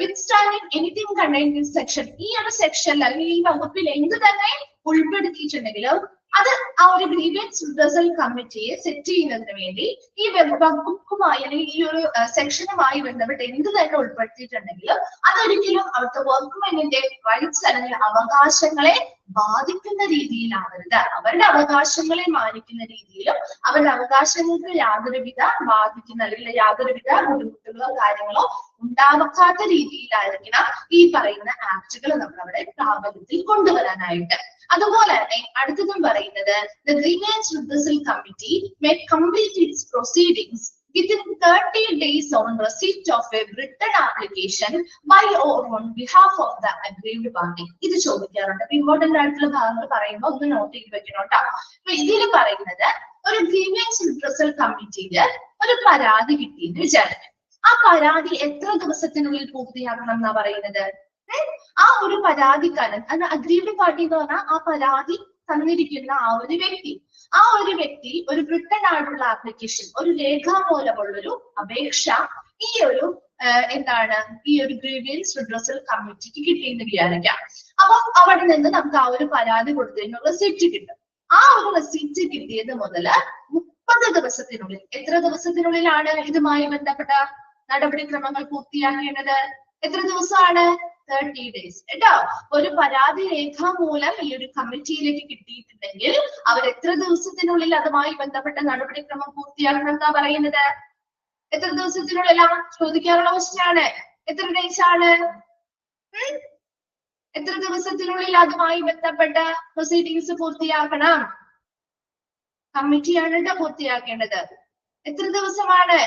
വിത്ത്സ്റ്റാൻഡിങ് anything contained in section, ഈ ഒരു സെക്ഷനിൽ അല്ലെങ്കിൽ ഈ വകുപ്പിൽ എന്ത് തന്നെ ഉൾപ്പെടുത്തിയിട്ടുണ്ടെങ്കിലും അത് ആ ഒരു ഗ്രീവിയൻസ് റിഡ്രസൽ കമ്മിറ്റിയെ സെറ്റ് ചെയ്യുന്നതിന് വേണ്ടി ഈ വകുപ്പുമായി അല്ലെങ്കിൽ ഈ ഒരു സെക്ഷനുമായി ബന്ധപ്പെട്ട് എന്ത് തന്നെ ഉൾപ്പെടുത്തിയിട്ടുണ്ടെങ്കിലും അതൊരിക്കലും അവിടുത്തെ വർക്ക്മെന്റിന്റെ റൈറ്റ്സ് അല്ലെങ്കിൽ അവകാശങ്ങളെ ബാധിക്കുന്ന രീതിയിലാവരുത്. അവരുടെ അവകാശങ്ങളെ മാനിക്കുന്ന രീതിയിലും അവരുടെ അവകാശങ്ങൾക്ക് യാതൊരുവിധ ബാധിക്കുന്ന അല്ലെങ്കിൽ യാതൊരുവിധ ബുദ്ധിമുട്ടുകളോ കാര്യങ്ങളോ ഉണ്ടാവാത്ത രീതിയിലായിരിക്കണം ഈ പറയുന്ന ആക്ടുകൾ നമ്മൾ അവിടെ പ്രാബല്യത്തിൽ കൊണ്ടുവരാനായിട്ട്. അതുപോലെ തന്നെ അടുത്തതും പറയുന്നത് the grievance redressal committee may complete its proceedings within 30 days on receipt of a written application by or on behalf of the aggrieved party. ഇത് ചോദിക്കാറുണ്ട്. ഇമ്പോർട്ടന്റ് ആയിട്ടുള്ള ഭാഗങ്ങൾ പറയുമ്പോൾ ഒന്ന് നോട്ട് ചെയ്ത് വെക്കണം കേട്ടോ. അപ്പൊ ഇതിൽ പറയുന്നത് ഒരു ഗ്രീവിയൻസ് റിഡ്രസൽ കമ്മിറ്റിയില് ഒരു പരാതി കിട്ടിയെന്ന് വിചാരിക്കും. ആ പരാതി എത്ര ദിവസത്തിനുള്ളിൽ പൂർത്തിയാക്കണം എന്നാ പറയുന്നത്? ആ ഒരു പരാതിക്കാരൻ, അത് അഗ്രീവ്ഡ് പാർട്ടി എന്ന് പറഞ്ഞാൽ ആ പരാതി തന്നിരിക്കുന്ന ആ ഒരു വ്യക്തി ഒരു റിട്ടൺ ആയിട്ടുള്ള ആപ്ലിക്കേഷൻ, ഒരു രേഖാമൂലമുള്ളൊരു അപേക്ഷ ഈ ഒരു ഈ ഒരു ഗ്രീവിയൻസ് റിഡ്രസൽ കമ്മിറ്റിക്ക് കിട്ടിയെന്ന് വിചാരിക്കാം. അപ്പൊ അവിടെ നിന്ന് നമുക്ക് ആ ഒരു പരാതി കൊടുത്തതിനുള്ള റെസിപ്റ്റ് കിട്ടും. ആ ഒരു റെസിപ്റ്റ് കിട്ടിയത് മുതൽ 30 ദിവസത്തിനുള്ളിൽ, എത്ര ദിവസത്തിനുള്ളിലാണ് ഇതുമായി ബന്ധപ്പെട്ട നടപടിക്രമങ്ങൾ പൂർത്തിയാക്കേണ്ടത്? എത്ര ദിവസമാണ്? 30 days കേട്ടോ. ഒരു പരാതി രേഖാമൂലം ഈ ഒരു കമ്മിറ്റിയിലേക്ക് കിട്ടിയിട്ടുണ്ടെങ്കിൽ അവർ എത്ര ദിവസത്തിനുള്ളിൽ അതുമായി ബന്ധപ്പെട്ട നടപടിക്രമം പൂർത്തിയാക്കണം എന്നാ പറയുന്നത്? എത്ര ദിവസത്തിനുള്ളിലാ? ചോദിക്കാറുള്ള ക്വസ്റ്റ്യൻ ആണ്. എത്ര ഡേയ്സ് ആണ്? എത്ര ദിവസത്തിനുള്ളിൽ അതുമായി ബന്ധപ്പെട്ട പ്രൊസീഡിങ്സ് പൂർത്തിയാക്കണം? കമ്മിറ്റിയാണ് കേട്ടോ പൂർത്തിയാക്കേണ്ടത്. എത്ര ദിവസമാണ്?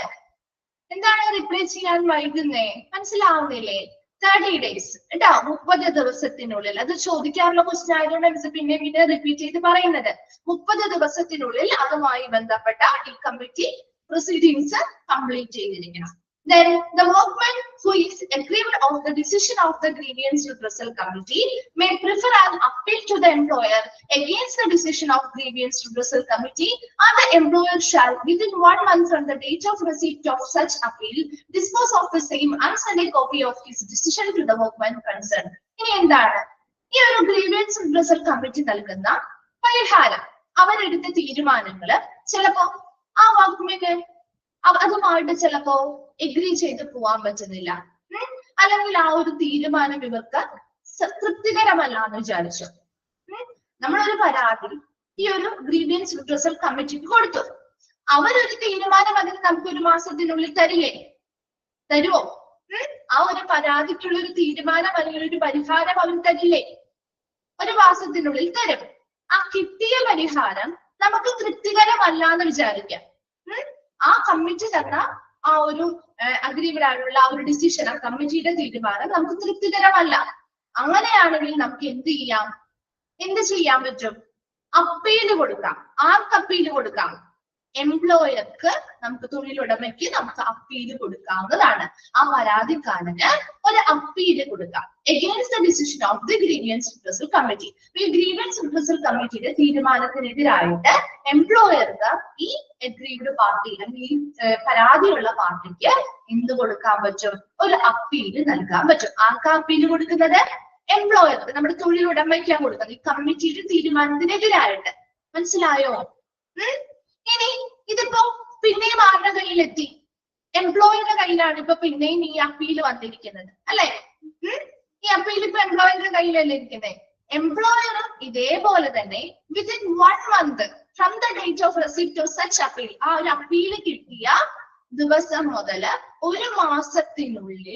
എന്താണ് റിപ്ലൈ ചെയ്യാൻ വൈകുന്നേ? മനസ്സിലാവുന്നില്ലേ? 30 days കേട്ടോ, 30 ദിവസത്തിനുള്ളിൽ. അത് ചോദിക്കാറുള്ള ക്വസ്റ്റ്യൻ ആയതുകൊണ്ട് പിന്നെ റിപ്പീറ്റ് ചെയ്ത് പറയുന്നത് 30 ദിവസത്തിനുള്ളിൽ അതുമായി ബന്ധപ്പെട്ട ഈ കമ്മിറ്റി പ്രൊസീഡിങ്സ് കംപ്ലീറ്റ് ചെയ്തിരിക്കണം. Then the workman who is aggrieved of the decision of the grievance redressal committee may prefer an appeal to the employer against the decision of grievance redressal committee, and the employer shall within 1 month from the date of receipt of such appeal dispose of the same and send a copy of his decision to the workman concerned. ഇനി എന്താണ് ഈ ഒരു ഗ്രീവിയൻസ് റിഡ്രസൽ കമ്മിറ്റി നൽകുന്ന പരിഹാരം? അവരെടുത്ത തീരുമാനങ്ങള് ചിലപ്പോ ആ വർക്ക്മെന് അതുമായിട്ട് ചിലപ്പോ എഗ്രി ചെയ്ത് പോവാൻ പറ്റുന്നില്ല, അല്ലെങ്കിൽ ആ ഒരു തീരുമാനം ഇവർക്ക് തൃപ്തികരമല്ല എന്ന് വിചാരിച്ചു. നമ്മളൊരു പരാതി ഈ ഒരു ഗ്രീവിയൻസ് റിഡ്രസൽ കമ്മിറ്റിക്ക് കൊടുത്തു. അവരൊരു തീരുമാനം അതിന് നമുക്ക് 1 മാസത്തിനുള്ളിൽ തരുമോ? ആ ഒരു പരാതിക്കുള്ള ഒരു തീരുമാനം അല്ലെങ്കിൽ ഒരു പരിഹാരം അവർ തരില്ലേ? ഒരു മാസത്തിനുള്ളിൽ തരും. ആ കിട്ടിയ പരിഹാരം നമുക്ക് തൃപ്തികരമല്ല എന്ന് വിചാരിക്കാം. ആ കമ്മിറ്റി തന്ന ആ ഒരു അഗ്രീവ്ഡ് ആയിട്ടുള്ള ആ ഒരു ഡിസിഷൻ, ആ കമ്മിറ്റിയുടെ തീരുമാനം നമുക്ക് തൃപ്തികരമല്ല. അങ്ങനെയാണെങ്കിൽ നമുക്ക് എന്ത് ചെയ്യാൻ പറ്റും? അപ്പീല് കൊടുക്കാം. ആർക്ക് അപ്പീല് കൊടുക്കാം? എംപ്ലോയർക്ക്, നമുക്ക് തൊഴിലുടമയ്ക്ക് നമുക്ക് അപ്പീല് കൊടുക്കാവുന്നതാണ്. ആ പരാതിക്കാരന് ഒരു അപ്പീല് കൊടുക്കാം against the decision of the grievance redressal committee. ഈ ഗ്രീവൻസ് റിഡ്രസൽ കമ്മിറ്റിയുടെ തീരുമാനത്തിനെതിരായിട്ട് എംപ്ലോയർക്ക് ഈ അഗ്രീവ്ഡ് പാർട്ടി അല്ലെങ്കിൽ ഈ പരാതിയുള്ള പാർട്ടിക്ക് എന്ത് കൊടുക്കാൻ പറ്റും? ഒരു അപ്പീല് നൽകാൻ പറ്റും. ആർക്കാ അപ്പീല് കൊടുക്കുന്നത്? എംപ്ലോയർക്ക്, നമ്മുടെ തൊഴിലുടമയ്ക്കാണ് കൊടുക്കുന്നത് ഈ കമ്മിറ്റിയുടെ തീരുമാനത്തിനെതിരായിട്ട്. മനസ്സിലായോ? ഇനി ഇതിപ്പോ പിന്നെയും ആരുടെ കയ്യിലെത്തി? എംപ്ലോയറുടെ കയ്യിലാണ് ഇപ്പൊ പിന്നെയും ഈ അപ്പീല് വന്നിരിക്കുന്നത്, അല്ലെ? ഈ അപ്പീൽ ഇപ്പൊ എംപ്ലോയറുടെ കയ്യിലല്ലേ ഇരിക്കുന്നത്. എംപ്ലോയറും ഇതേപോലെ തന്നെ within 1 month from the date of receipt of such appeal, ആ ഒരു അപ്പീല് കിട്ടിയ ദിവസം മുതൽ 1 മാസത്തിനുള്ളിൽ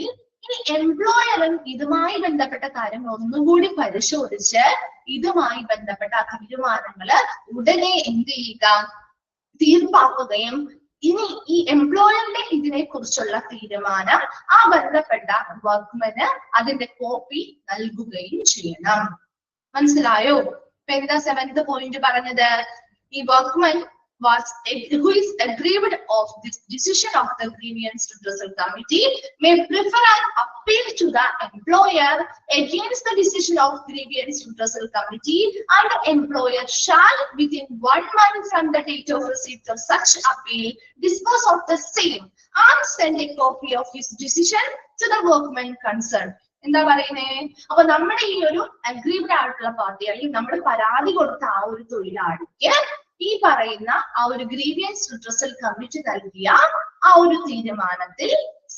ഇനി എംപ്ലോയറും ഇതുമായി ബന്ധപ്പെട്ട കാര്യങ്ങൾ ഒന്നുകൂടി പരിശോധിച്ച് ഇതുമായി ബന്ധപ്പെട്ട തീരുമാനങ്ങള് ഉടനെ എന്ത് ചെയ്യുക? തീർപ്പാക്കുകയും ഇനി ഈ എംപ്ലോയറിന്റെ ഇതിനെ കുറിച്ചുള്ള തീരുമാനം ആ ബന്ധപ്പെട്ട വർക്ക്മാന് അതിന്റെ കോപ്പി നൽകുകയും ചെയ്യണം. മനസ്സിലായോ? ഇപ്പൊ എന്താ 7th പോയിന്റ് പറഞ്ഞത്? ഈ workman who is aggrieved of this decision of the grievance redressal committee may prefer an appeal to the employer against the decision of grievance redressal committee, and the employer shall within 1 month from the date of receipt of such appeal dispose of the same and send a copy of his decision to the workman concerned. എന്താ പറയുന്നേ? അപ്പൊ നമ്മുടെ ഈ ഒരു അഗ്രീവ്ഡ് ആയിട്ടുള്ള പാർട്ടി അല്ലെങ്കിൽ നമ്മൾ പരാതി കൊടുത്ത ആ ഒരു തൊഴിലാളിക്ക് ഈ പറയുന്ന ആ ഒരു ഗ്രീവിയൻസ് റിഡ്രസൽ കമ്മിറ്റി നൽകിയ ആ ഒരു തീരുമാനത്തിൽ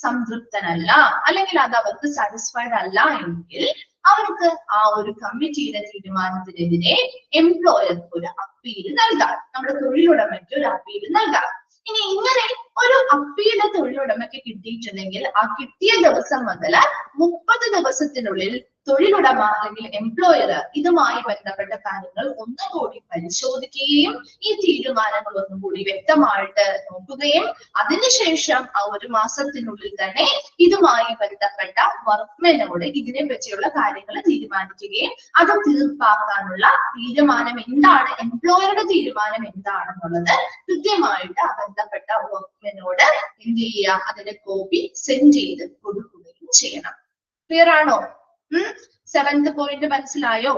സംതൃപ്തനല്ല, അല്ലെങ്കിൽ അത് അവർക്ക് സാറ്റിസ്ഫൈഡ് അല്ല എങ്കിൽ അവർക്ക് ആ ഒരു കമ്മിറ്റിയുടെ തീരുമാനത്തിനെതിരെ എംപ്ലോയർക്ക് ഒരു അപ്പീൽ നൽകാം, നമ്മുടെ തൊഴിലുടമയ്ക്ക് ഒരു അപ്പീൽ നൽകാം. ഇനി ഇങ്ങനെ ഒരു അപ്പീല് തൊഴിലുടമയ്ക്ക് കിട്ടിയിട്ടുണ്ടെങ്കിൽ ആ കിട്ടിയ ദിവസം മുതൽ 30 ദിവസത്തിനുള്ളിൽ തൊഴിലുടമ അല്ലെങ്കിൽ എംപ്ലോയർ ഇതുമായി ബന്ധപ്പെട്ട കാര്യങ്ങൾ ഒന്നുകൂടി പരിശോധിക്കുകയും ഈ തീരുമാനങ്ങൾ ഒന്നുകൂടി വ്യക്തമായിട്ട് നോക്കുകയും അതിനുശേഷം ആ 1 മാസത്തിനുള്ളിൽ തന്നെ ഇതുമായി ബന്ധപ്പെട്ട വർക്ക്മാനോട് ഇതിനെ പറ്റിയുള്ള കാര്യങ്ങൾ തീരുമാനിക്കുകയും അത് തീർപ്പാക്കാനുള്ള തീരുമാനം എന്താണ്, എംപ്ലോയറുടെ തീരുമാനം എന്താണെന്നുള്ളത് കൃത്യമായിട്ട് ആ ബന്ധപ്പെട്ട വർക്ക്മാനോട് എന്ത് ചെയ്യുക? അതിന്റെ കോപ്പി സെൻഡ് ചെയ്ത് കൊടുക്കുകയും ചെയ്യണം. ക്ലിയർ ആണോ? 7th പോയിന്റ് മനസ്സിലായോ?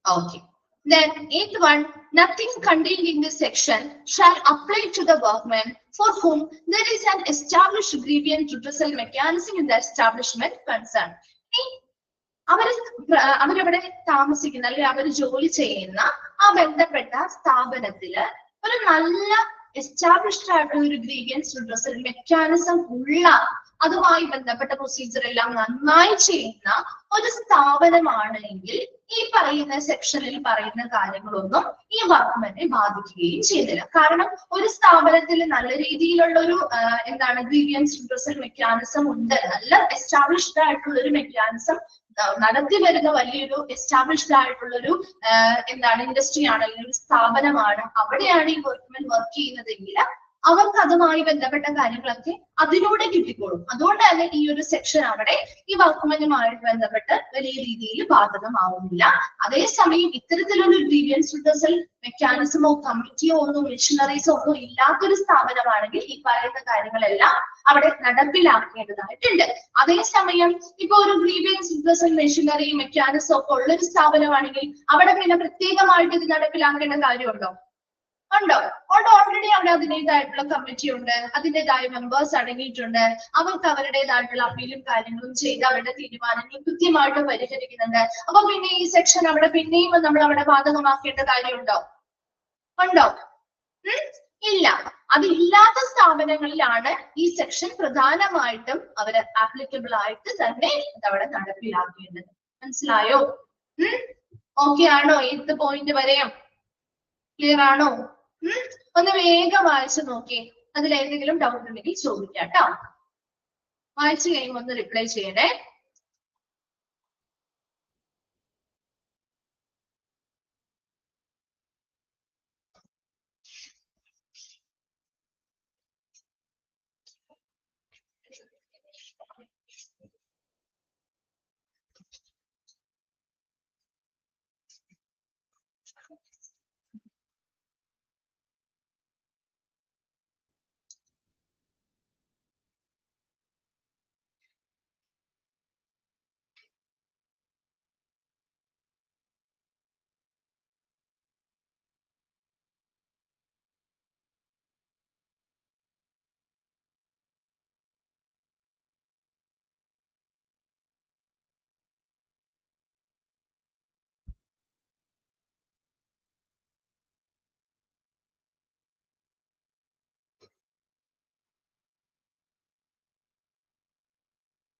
Okay. Then 8th one, nothing contained in this section shall apply to the workman for whom there is an established grievance redressal mechanism in the establishment concerned. അവരവിടെ താമസിക്കുന്ന അല്ലെങ്കിൽ അവർ ജോലി ചെയ്യുന്ന ആ ബന്ധപ്പെട്ട സ്ഥാപനത്തില് ഒരു നല്ല എസ്റ്റാബ്ലിഷ്ഡ് ആയിട്ടുള്ള ഒരു ഗ്രീവിയൻസ് റിഡ്രസൽ മെക്കാനിസം ഉള്ള, അതുമായി ബന്ധപ്പെട്ട പ്രൊസീജിയർ എല്ലാം നന്നായി ചെയ്യുന്ന ഒരു സ്ഥാപനമാണെങ്കിൽ ഈ പറയുന്ന സെക്ഷനിൽ പറയുന്ന കാര്യങ്ങളൊന്നും ഈ വർക്ക്മാനെ ബാധിക്കുകയും ചെയ്യുന്നില്ല. കാരണം ഒരു സ്ഥാപനത്തിൽ നല്ല രീതിയിലുള്ള ഒരു ഗ്രീവിയൻസ് റിഡ്രസൽ മെക്കാനിസം ഉണ്ട്, നല്ല എസ്റ്റാബ്ലിഷ്ഡ് ആയിട്ടുള്ള ഒരു മെക്കാനിസം നടത്തി വരുന്ന വലിയൊരു എസ്റ്റാബ്ലിഷ്ഡ് ആയിട്ടുള്ളൊരു ഇൻഡസ്ട്രി ആണ്, അല്ലെങ്കിൽ ഒരു സ്ഥാപനമാണ്, അവിടെയാണ് ഈ വർക്ക്മാൻ വർക്ക് ചെയ്യുന്നതെങ്കിൽ അവർക്ക് അതുമായി ബന്ധപ്പെട്ട കാര്യങ്ങളൊക്കെ അതിലൂടെ കിട്ടിക്കോളും. അതുകൊണ്ട് തന്നെ ഈ ഒരു സെക്ഷൻ അവിടെ ഈ വർക്ക്മാനുമായിട്ട് ബന്ധപ്പെട്ട് വലിയ രീതിയിൽ ബാധകമാവുന്നില്ല. അതേസമയം ഇത്തരത്തിലുള്ള ഗ്രീവിയൻസ് റിഡ്രസൽ മെക്കാനിസമോ കമ്മിറ്റിയോ ഒന്നും മിഷനറീസോ ഒന്നും ഇല്ലാത്തൊരു സ്ഥാപനമാണെങ്കിൽ ഈ പറയുന്ന കാര്യങ്ങളെല്ലാം അവിടെ നടപ്പിലാക്കേണ്ടതായിട്ടുണ്ട്. അതേസമയം ഇപ്പൊ ഒരു ഗ്രീവിയൻസ് റിഡ്രസൽ മെഷീനറി മെക്കാനിസം ഒക്കെ ഉള്ളൊരു സ്ഥാപനമാണെങ്കിൽ അവിടെ പിന്നെ പ്രത്യേകമായിട്ട് ഇത് നടപ്പിലാക്കേണ്ട കാര്യമുണ്ടോ? ഉണ്ടോ? ഓൾറെഡി അവിടെ അതിൻ്റെതായിട്ടുള്ള കമ്മിറ്റി ഉണ്ട്, അതിൻ്റെതായ മെമ്പേഴ്സ് അടങ്ങിയിട്ടുണ്ട്, അവർക്ക് അവരുടേതായിട്ടുള്ള അപ്പീലും കാര്യങ്ങളും ചെയ്ത് അവരുടെ തീരുമാനങ്ങൾ കൃത്യമായിട്ട് പരിഹരിക്കുന്നുണ്ട്. അപ്പൊ പിന്നെ ഈ സെക്ഷൻ അവിടെ പിന്നെയും നമ്മൾ അവിടെ ബാധകമാക്കേണ്ട കാര്യമുണ്ടോ? ഉണ്ടോ? ഇല്ല. അതില്ലാത്ത സ്ഥാപനങ്ങളിലാണ് ഈ സെക്ഷൻ പ്രധാനമായിട്ടും അവര് ആപ്ലിക്കബിൾ ആയിട്ട് തന്നെ അതവിടെ നടപ്പിലാക്കേണ്ടത്. മനസ്സിലായോ? ഓക്കെ ആണോ? 8th പോയിന്റ് വരെയും ക്ലിയർ ആണോ? ഒന്ന് വേഗം വായിച്ചു നോക്കി, അതിലേതെങ്കിലും ഡൗട്ട് ഉണ്ടെങ്കിൽ ചോദിക്കാം കേട്ടോ. വായിച്ചു കഴിയുമ്പോൾ ഒന്ന് റിപ്ലൈ ചെയ്യണേ.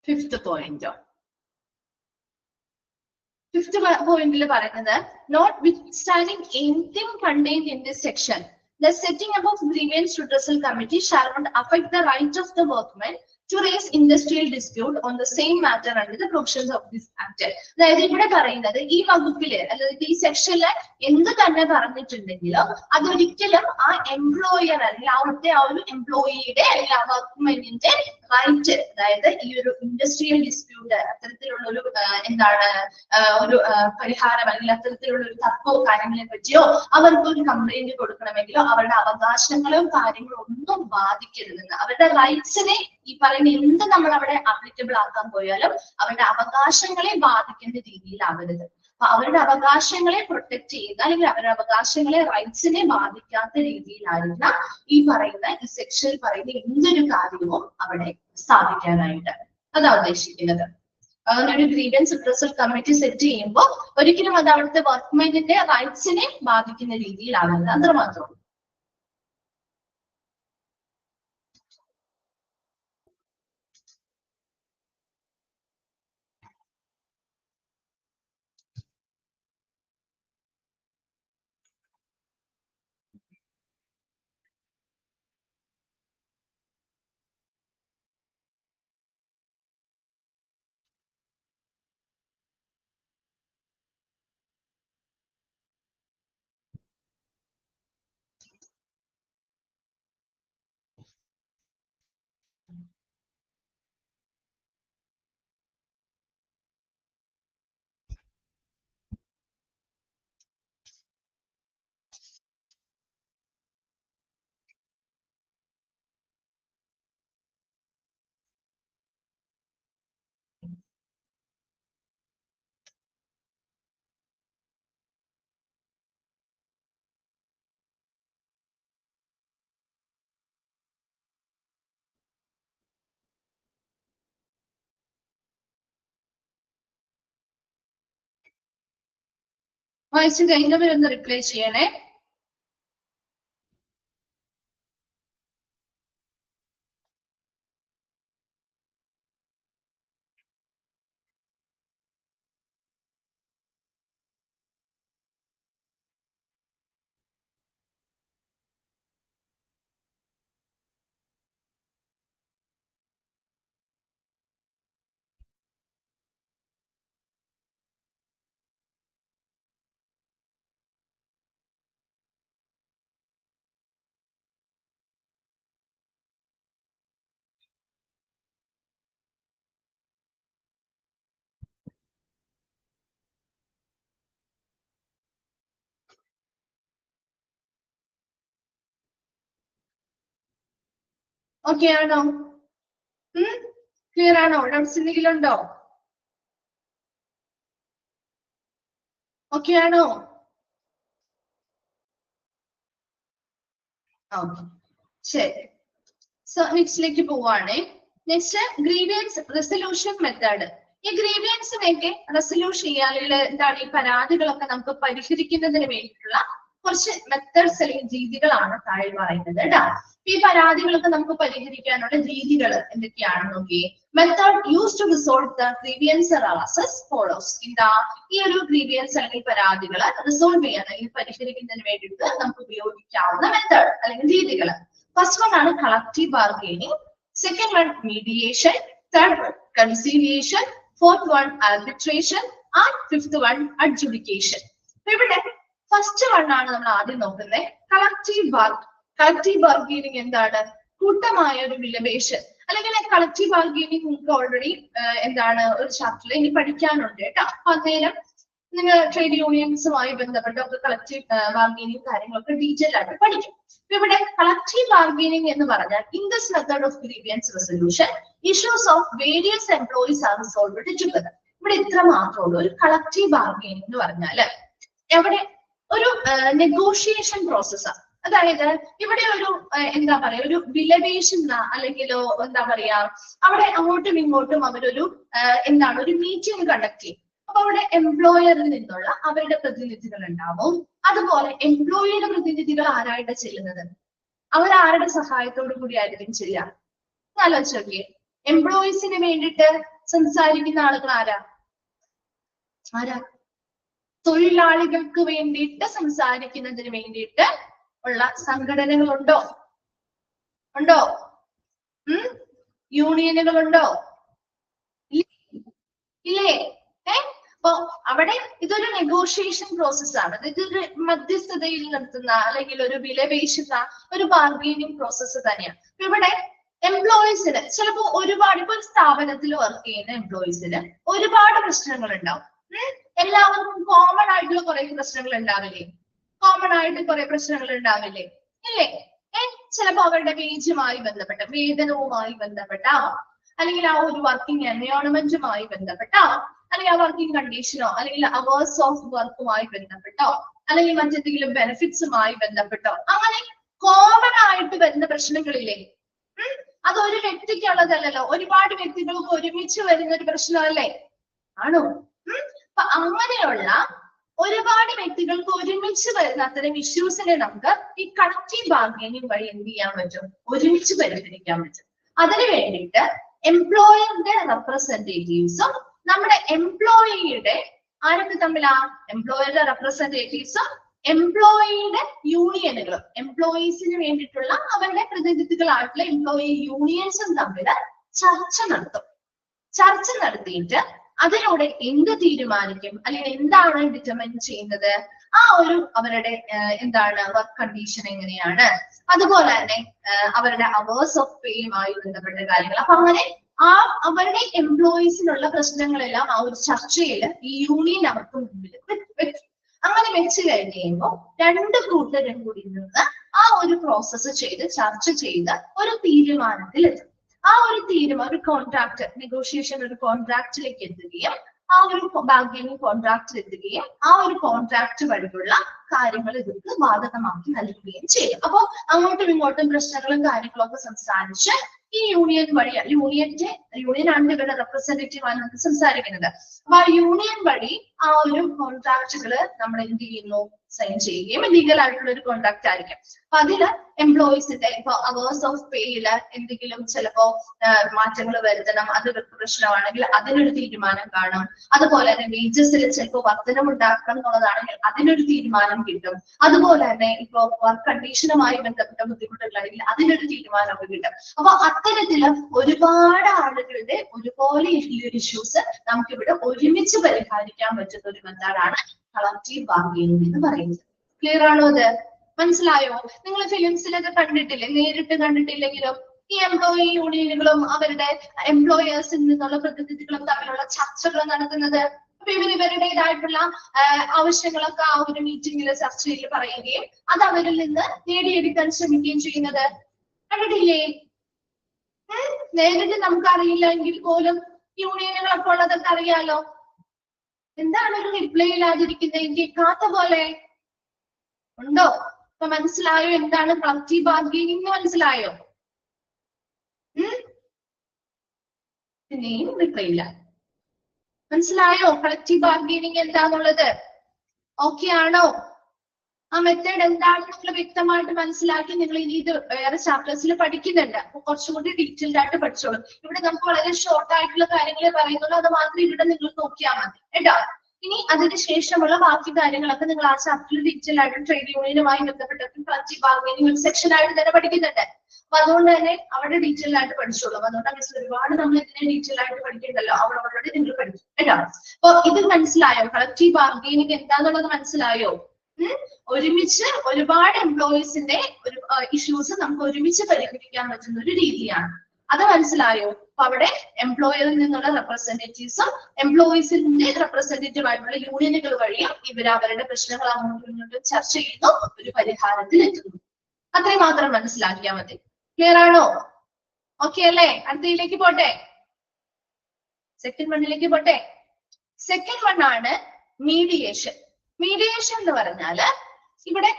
Fifth point. ഫിഫ്ത്ത് പോയിന്റിൽ പറയുന്നത് notwithstanding anything contained in this section the setting up of grievance redressal committee shall not affect the right of the workmen to raise industrial dispute on the same matter under the provisions of this act. അതായത് ഇവിടെ പറയുന്നത് ഈ വകുപ്പില് അതായത് ഈ സെക്ഷനില് എന്ത് തന്നെ പറഞ്ഞിട്ടുണ്ടെങ്കിലും അതൊരിക്കലും ആ എംപ്ലോയർ അല്ലെങ്കിൽ അവിടുത്തെ ആ ഒരു എംപ്ലോയിയുടെ അല്ലെങ്കിൽ ആ വർക്ക്മെന്റിന്റെ റൈറ്റ്, അതായത് ഈ ഒരു ഇൻഡസ്ട്രിയൽ ഡിസ്പ്യൂട്ട് അത്തരത്തിലുള്ള ഒരു എന്താണ് ഒരു പരിഹാരം അല്ലെങ്കിൽ അത്തരത്തിലുള്ള ഒരു തർക്കമോ കാര്യങ്ങളെ പറ്റിയോ അവർക്ക് ഒരു കംപ്ലൈന്റ് കൊടുക്കണമെങ്കിലോ അവരുടെ അവകാശങ്ങളോ കാര്യങ്ങളോ ഒന്നും ബാധിക്കരുതെന്ന്, അവരുടെ റൈറ്റ്സിനെ ഈ പറയുന്ന എന്ത് നമ്മൾ അവിടെ ആപ്ലിക്കബിൾ ആക്കാൻ പോയാലും അവരുടെ അവകാശങ്ങളെ ബാധിക്കുന്ന രീതിയിലാവരുത്. അപ്പൊ അവരുടെ അവകാശങ്ങളെ പ്രൊട്ടക്ട് ചെയ്യുന്ന അല്ലെങ്കിൽ അവരുടെ അവകാശങ്ങളെ റൈറ്റ്സിനെ ബാധിക്കാത്ത രീതിയിലായിരുന്ന ഈ പറയുന്ന ഈ സെക്ഷനിൽ പറയുന്ന എന്തൊരു കാര്യവും അവിടെ സ്ഥാപിക്കാനായിട്ട് അതാ ഉദ്ദേശിക്കുന്നത്. അങ്ങനെ ഒരു ഗ്രീവൻസ് റിഡ്രസൽ കമ്മിറ്റി സെറ്റ് ചെയ്യുമ്പോൾ ഒരിക്കലും അത് അവിടുത്തെ വർക്ക്മെന്റിന്റെ റൈറ്റ്സിനെ ബാധിക്കുന്ന രീതിയിലാവരുത്, അത്രമാത്രം. വായിച്ചു കഴിഞ്ഞവരൊന്ന് റിപ്ലൈ ചെയ്യണേ. ഓക്കെ ആണോ? ക്ലിയർ ആണോ? ഡൗട്ട്സ് എന്തെങ്കിലും ഉണ്ടോ? ഓക്കെ ആണോ? ഓക്കെ, ശരി. സോ നെക്സ്റ്റിലേക്ക് പോവാണേ. Next grievance resolution method. ഈ ഗ്രീവിയൻസിനെയൊക്കെ റെസൊല്യൂഷൻ ചെയ്യാൻ എന്താണ് ഈ പരാതികളൊക്കെ നമുക്ക് പരിഹരിക്കുന്നതിന് വേണ്ടിയിട്ടുള്ള കുറച്ച് മെത്തേഡ്സ് അല്ലെങ്കിൽ രീതികളാണ് താഴെ പറയുന്നത് കേട്ടോ. ഈ പരാതികളൊക്കെ നമുക്ക് പരിഹരിക്കാനുള്ള രീതികൾ എന്തൊക്കെയാണെന്ന് നോക്കിയേ. Method used to resolve the grievance or as follows. എന്താ ഈ ഒരു ഗ്രീവിയൻസ് അല്ലെങ്കിൽ പരാതികൾ റിസോൾവ് ചെയ്യാൻ അല്ലെങ്കിൽ പരിഹരിക്കുന്നതിന് വേണ്ടിയിട്ട് നമുക്ക് ഉപയോഗിക്കാവുന്ന മെത്തേഡ് അല്ലെങ്കിൽ രീതികൾ. ഫസ്റ്റ് വൺ ആണ് collective bargaining, second one mediation, third one conciliation, fourth one arbitration and fifth one adjudication. ഇവിടെ ഫസ്റ്റ് വൺ ആണ് നമ്മൾ ആദ്യം നോക്കുന്നത്. കളക്റ്റീവ് ബാർഗെയിനിങ് എന്താണ്? കൂട്ടമായ ഒരു വിലപേശൽ അല്ലെങ്കിൽ കളക്റ്റീവ് ബാർഗെയിനിങ് നിങ്ങൾക്ക് ഓൾറെഡി എന്താണ് ഒരു ചാപ്റ്ററിൽ ഇനി പഠിക്കാനുണ്ട് കേട്ടോ. അപ്പൊ അന്നേരം നിങ്ങൾ ട്രേഡ് യൂണിയൻസുമായി ബന്ധപ്പെട്ട കളക്റ്റീവ് ബാർഗെയിനിങ് കാര്യങ്ങളൊക്കെ ഡീറ്റെയിൽ ആയിട്ട് പഠിക്കും. ഇവിടെ കളക്റ്റീവ് ബാർഗെയിനിങ് എന്ന് പറഞ്ഞാൽ in this method of grievance resolution issues of various employees R resolved together. ഇവിടെ ഇത്ര മാത്രമേ ഉള്ളൂ. ഒരു കളക്റ്റീവ് ബാർഗെയിനിങ് എന്ന് പറഞ്ഞാല് എവിടെ ഒരു നെഗോഷിയേഷൻ പ്രോസസ്സാണ്. അതായത് ഇവിടെ ഒരു എന്താ പറയാ ഒരു വിലപേശുന്ന അല്ലെങ്കിലോ എന്താ പറയാ അവിടെ അങ്ങോട്ടും ഇങ്ങോട്ടും അവരൊരു എന്താണ് ഒരു മീറ്റിംഗ് കണ്ടക്ട് ചെയ്യും. അപ്പൊ അവിടെ എംപ്ലോയറിൽ നിന്നുള്ള അവരുടെ പ്രതിനിധികൾ ഉണ്ടാവും. അതുപോലെ എംപ്ലോയിയുടെ പ്രതിനിധികൾ ആരായിട്ട് ചെല്ലുന്നത്? അവരാരുടെ സഹായത്തോടു കൂടി ആയിരിക്കും ചെയ്യാം. ആലോചിച്ച് നോക്കിയേ, എംപ്ലോയീസിന് വേണ്ടിയിട്ട് സംസാരിക്കുന്ന ആളുകൾ ആരാ? തൊഴിലാളികൾക്ക് വേണ്ടിയിട്ട് സംസാരിക്കുന്നതിന് വേണ്ടിയിട്ട് ഉള്ള സംഘടനകളുണ്ടോ? യൂണിയനുകളുണ്ടോ? ഇല്ലേ? അപ്പൊ അവിടെ ഇതൊരു നെഗോഷിയേഷൻ പ്രോസസ്സാണ്. ഇതൊരു മധ്യസ്ഥതയിൽ നടത്തുന്ന അല്ലെങ്കിൽ ഒരു വിലപേശുന്ന ഒരു ബാർഗെയിനിങ് പ്രോസസ്സ് തന്നെയാണ്. ഇവിടെ എംപ്ലോയീസിന് ചിലപ്പോ ഒരുപാട് ഇപ്പൊ ഒരു സ്ഥാപനത്തിൽ വർക്ക് ചെയ്യുന്ന എംപ്ലോയീസിന് ഒരുപാട് പ്രശ്നങ്ങൾ ഉണ്ടാവും. എല്ലാവർക്കും കോമൺ ആയിട്ടുള്ള കുറെ പ്രശ്നങ്ങൾ ഉണ്ടാവില്ലേ? ഇല്ലേ? ചിലപ്പോ അവരുടെ വേജുമായി ബന്ധപ്പെട്ട വേതനവുമായി ബന്ധപ്പെട്ടാവാം, അല്ലെങ്കിൽ ആ ഒരു വർക്കിംഗ് എൻവയോൺമെന്റുമായി ബന്ധപ്പെട്ടാവാം, അല്ലെങ്കിൽ ആ വർക്കിംഗ് കണ്ടീഷനോ അല്ലെങ്കിൽ അവേഴ്സ് ഓഫ് വർക്കുമായി ബന്ധപ്പെട്ടോ അല്ലെങ്കിൽ മറ്റെന്തെങ്കിലും ബെനിഫിറ്റ്സുമായി ബന്ധപ്പെട്ടോ അങ്ങനെ കോമൺ ആയിട്ട് വരുന്ന പ്രശ്നങ്ങളില്ലേ? അതൊരു വ്യക്തിക്കുള്ളതല്ലല്ലോ, ഒരുപാട് വ്യക്തികൾക്ക് ഒരുമിച്ച് വരുന്ന ഒരു പ്രശ്നമല്ലേ? ആണോ? അപ്പൊ അങ്ങനെയുള്ള ഒരുപാട് വ്യക്തികൾക്ക് ഒരുമിച്ച് വരുന്ന അത്തരം ഇഷ്യൂസിനെ നമുക്ക് ഈ കളക്റ്റീവ് ബാർഗെയിനിങ് വഴി എന്ത് ചെയ്യാൻ പറ്റും? ഒരുമിച്ച് പരിഹരിക്കാൻ പറ്റും. അതിനു വേണ്ടിയിട്ട് എംപ്ലോയറുടെ റെപ്രസെന്റേറ്റീവ്സും നമ്മുടെ എംപ്ലോയിയുടെ ആരൊക്കെ തമ്മിലാ? എംപ്ലോയറുടെ റെപ്രസെന്റേറ്റീവ്സും എംപ്ലോയിയുടെ യൂണിയനുകളും എംപ്ലോയീസിന് വേണ്ടിയിട്ടുള്ള അവരുടെ പ്രതിനിധികളായിട്ടുള്ള എംപ്ലോയി യൂണിയൻസും തമ്മിൽ ചർച്ച നടത്തിയിട്ട് അതിലൂടെ എന്ത് തീരുമാനിക്കും അല്ലെങ്കിൽ എന്താണ് ഡിറ്റർമൈൻ ചെയ്യുന്നത്? ആ ഒരു അവരുടെ എന്താണ് വർക്ക് കണ്ടീഷൻ എങ്ങനെയാണ്, അതുപോലെ തന്നെ അവരുടെ അവേഴ്സ് ഓഫ് പേയുമായി ബന്ധപ്പെട്ട കാര്യങ്ങൾ. അപ്പൊ അങ്ങനെ ആ അവരുടെ എംപ്ലോയീസിനുള്ള പ്രശ്നങ്ങളെല്ലാം ആ ഒരു ചർച്ചയിൽ ഈ യൂണിയൻ അവർക്ക് മുമ്പിൽ വെക്കും. അങ്ങനെ വെച്ച് കഴിഞ്ഞ് കഴിയുമ്പോൾ രണ്ട് കൂട്ടരും കൂടി നിന്ന് ആ ഒരു പ്രോസസ്സ് ചെയ്ത് ചർച്ച ചെയ്ത് ഒരു തീരുമാനത്തിലെത്തും. ആ ഒരു ഒരു കോൺട്രാക്ട് നെഗോഷിയേഷൻ ഒരു കോൺട്രാക്റ്റിലേക്ക് എത്തുകയും ആ ഒരു ബാർഗെയിനിങ് കോൺട്രാക്റ്റിൽ എത്തുകയും ആ ഒരു കോൺട്രാക്ട് വഴിയുള്ള കാര്യങ്ങൾ ഇവർക്ക് ബാധകമാക്കി നൽകുകയും ചെയ്യും. അപ്പൊ അങ്ങോട്ടും ഇങ്ങോട്ടും പ്രശ്നങ്ങളും കാര്യങ്ങളും ഒക്കെ സംസാരിച്ച് ഈ യൂണിയൻ വഴി യൂണിയനാണ് ഇവരുടെ റെപ്രസെന്റേറ്റീവ് ആണ് നമുക്ക് സംസാരിക്കുന്നത്. അപ്പൊ ആ യൂണിയൻ വഴി ആ ഒരു കോൺട്രാക്റ്റുകള് നമ്മൾ എന്ത് ചെയ്യുന്നു? സൈൻ ചെയ്യുകയും ലീഗൽ ആയിട്ടുള്ള ഒരു കോൺട്രാക്ട് ആയിരിക്കും. അപ്പൊ അതില് എംപ്ലോയീസിന്റെ ഇപ്പൊ അവേഴ്സ് ഓഫ് പേയില് എന്തെങ്കിലും ചിലപ്പോ മാറ്റങ്ങൾ വരുത്തണം, അത് പ്രശ്നമാണെങ്കിൽ അതിനൊരു തീരുമാനം കാണും. അതുപോലെ തന്നെ വേജസിൽ ചിലപ്പോൾ വർധനം ഉണ്ടാക്കണം എന്നുള്ളതാണെങ്കിൽ അതിനൊരു തീരുമാനം കിട്ടും. അതുപോലെ തന്നെ ഇപ്പൊ വർക്ക് കണ്ടീഷനുമായി ബന്ധപ്പെട്ട ബുദ്ധിമുട്ടുകളാണെങ്കിൽ അതിനൊരു തീരുമാനമൊക്കെ കിട്ടും. അപ്പൊ അത്തരത്തില് ഒരുപാട് ആളുകളുടെ ഒരുപോലെ ഇഷ്യൂസ് നമുക്കിവിടെ ഒരുമിച്ച് പരിഹരിക്കാൻ പറ്റുന്ന ഒരു മെത്തേഡാണ് കളക്റ്റീവ് ബാർഗെയിനിങ് എന്ന് പറയുന്നത്. ക്ലിയർ ആണോ? അത് മനസ്സിലായോ? നിങ്ങൾ ഫിലിംസിലൊക്കെ കണ്ടിട്ടില്ലേ? നേരിട്ട് കണ്ടിട്ടില്ലെങ്കിലും ഈ എംപ്ലോയി യൂണിയനുകളും അവരുടെ എംപ്ലോയേഴ്സിൽ നിന്നുള്ള പ്രതിനിധികളും തമ്മിലുള്ള ചർച്ചകൾ നടത്തുന്നത്. അപ്പൊ ഇവരുടേതായിട്ടുള്ള ആവശ്യങ്ങളൊക്കെ ആ ഒരു മീറ്റിംഗിൽ ചർച്ചയിൽ പറയുകയും അത് അവരിൽ നിന്ന് നേടിയെടുക്കാൻ ശ്രമിക്കുകയും ചെയ്യുന്നത് കണ്ടിട്ടില്ലേ? നേരിട്ട് നമുക്ക് അറിയില്ല എങ്കിൽ പോലും യൂണിയനുകളൊക്കെ ഉള്ളതൊക്കെ അറിയാലോ. എന്താണ് ഒരു റിപ്ലൈ ഇല്ലാതിരിക്കുന്നത്? കേൾക്കാത്ത പോലെ ഉണ്ടോ? അപ്പൊ മനസ്സിലായോ എന്താണ് കളക്റ്റീവ് ബാർഗെയിനിങ്? മനസ്സിലായോ? പിന്നെയും റിപ്ലൈ ഇല്ല. മനസ്സിലായോ കളക്റ്റീവ് ബാർഗെയിനിങ് എന്താന്നുള്ളത്? ഓക്കെ ആണോ? ആ മെത്തേഡ് എന്താണെന്ന് നിങ്ങൾ വ്യക്തമായിട്ട് മനസ്സിലാക്കി നിങ്ങൾ ഇനി ഇത് വേറെ ചാപ്റ്റേഴ്സിൽ പഠിക്കുന്നുണ്ട്. അപ്പൊ കുറച്ചുകൂടി ഡീറ്റെയിൽഡ് ആയിട്ട് പഠിച്ചോളൂ. ഇവിടെ നമുക്ക് വളരെ ഷോർട്ട് ആയിട്ടുള്ള കാര്യങ്ങളെ പറയുന്നുള്ളൂ. അത് മാത്രം ഇവിടെ നിങ്ങൾ നോക്കിയാൽ മതി കേട്ടോ. ഇനി അതിന് ശേഷമുള്ള ബാക്കി കാര്യങ്ങളൊക്കെ നിങ്ങൾ ആ ചാപ്റ്ററിൽ ഡീറ്റെയിൽ ആയിട്ട് ട്രേഡ് യൂണിയനുമായി ബന്ധപ്പെട്ട കളക്റ്റീവ് ബാർഗൈനിങ് ഒരു സെക്ഷൻ ആയിട്ട് തന്നെ പഠിക്കുന്നുണ്ട്. അപ്പൊ അതുകൊണ്ട് തന്നെ അവിടെ ഡീറ്റെയിൽ ആയിട്ട് പഠിച്ചോളൂ. അതുകൊണ്ടാണ് ഒരുപാട് നമ്മൾ ഇതിനെ ഡീറ്റെയിൽ ആയിട്ട് പഠിക്കണ്ടല്ലോ, അവിടെ ഓൾറെഡി നിങ്ങൾ പഠിക്കും കേട്ടോ. അപ്പൊ ഇത് മനസ്സിലായോ? കളക്റ്റീവ് ബാർഗൈനിങ് എന്താന്നുള്ളത് മനസ്സിലായോ? ഒരുമിച്ച് ഒരുപാട് എംപ്ലോയീസിന്റെ ഒരു ഇഷ്യൂസ് നമുക്ക് ഒരുമിച്ച് പരിഹരിക്കാൻ പറ്റുന്ന ഒരു രീതിയാണ്. അത് മനസ്സിലായോ? അപ്പൊ അവിടെ എംപ്ലോയറിൽ നിന്നുള്ള റെപ്രസെന്റേറ്റീവ്സും എംപ്ലോയീസിന്റെ റെപ്രസെന്റേറ്റീവ് ആയിട്ടുള്ള യൂണിയനുകൾ വഴിയും ഇവർ അവരുടെ പ്രശ്നങ്ങൾ അങ്ങോട്ടും ഇങ്ങോട്ടും ചർച്ച ചെയ്യുന്നു, ഒരു പരിഹാരത്തിൽ എത്തുന്നു. അത്രയും മാത്രം മനസ്സിലാക്കിയാൽ മതി. ക്ലിയർ ആണോ? ഓക്കെ അല്ലേ? അടുത്തയിലേക്ക് പോട്ടെ, സെക്കൻഡ് വണ്ണിലേക്ക് പോട്ടെ. സെക്കൻഡ് വൺ ആണ് മീഡിയേഷൻ. മീഡിയേഷൻ എന്ന് പറഞ്ഞാല് ഇവിടെ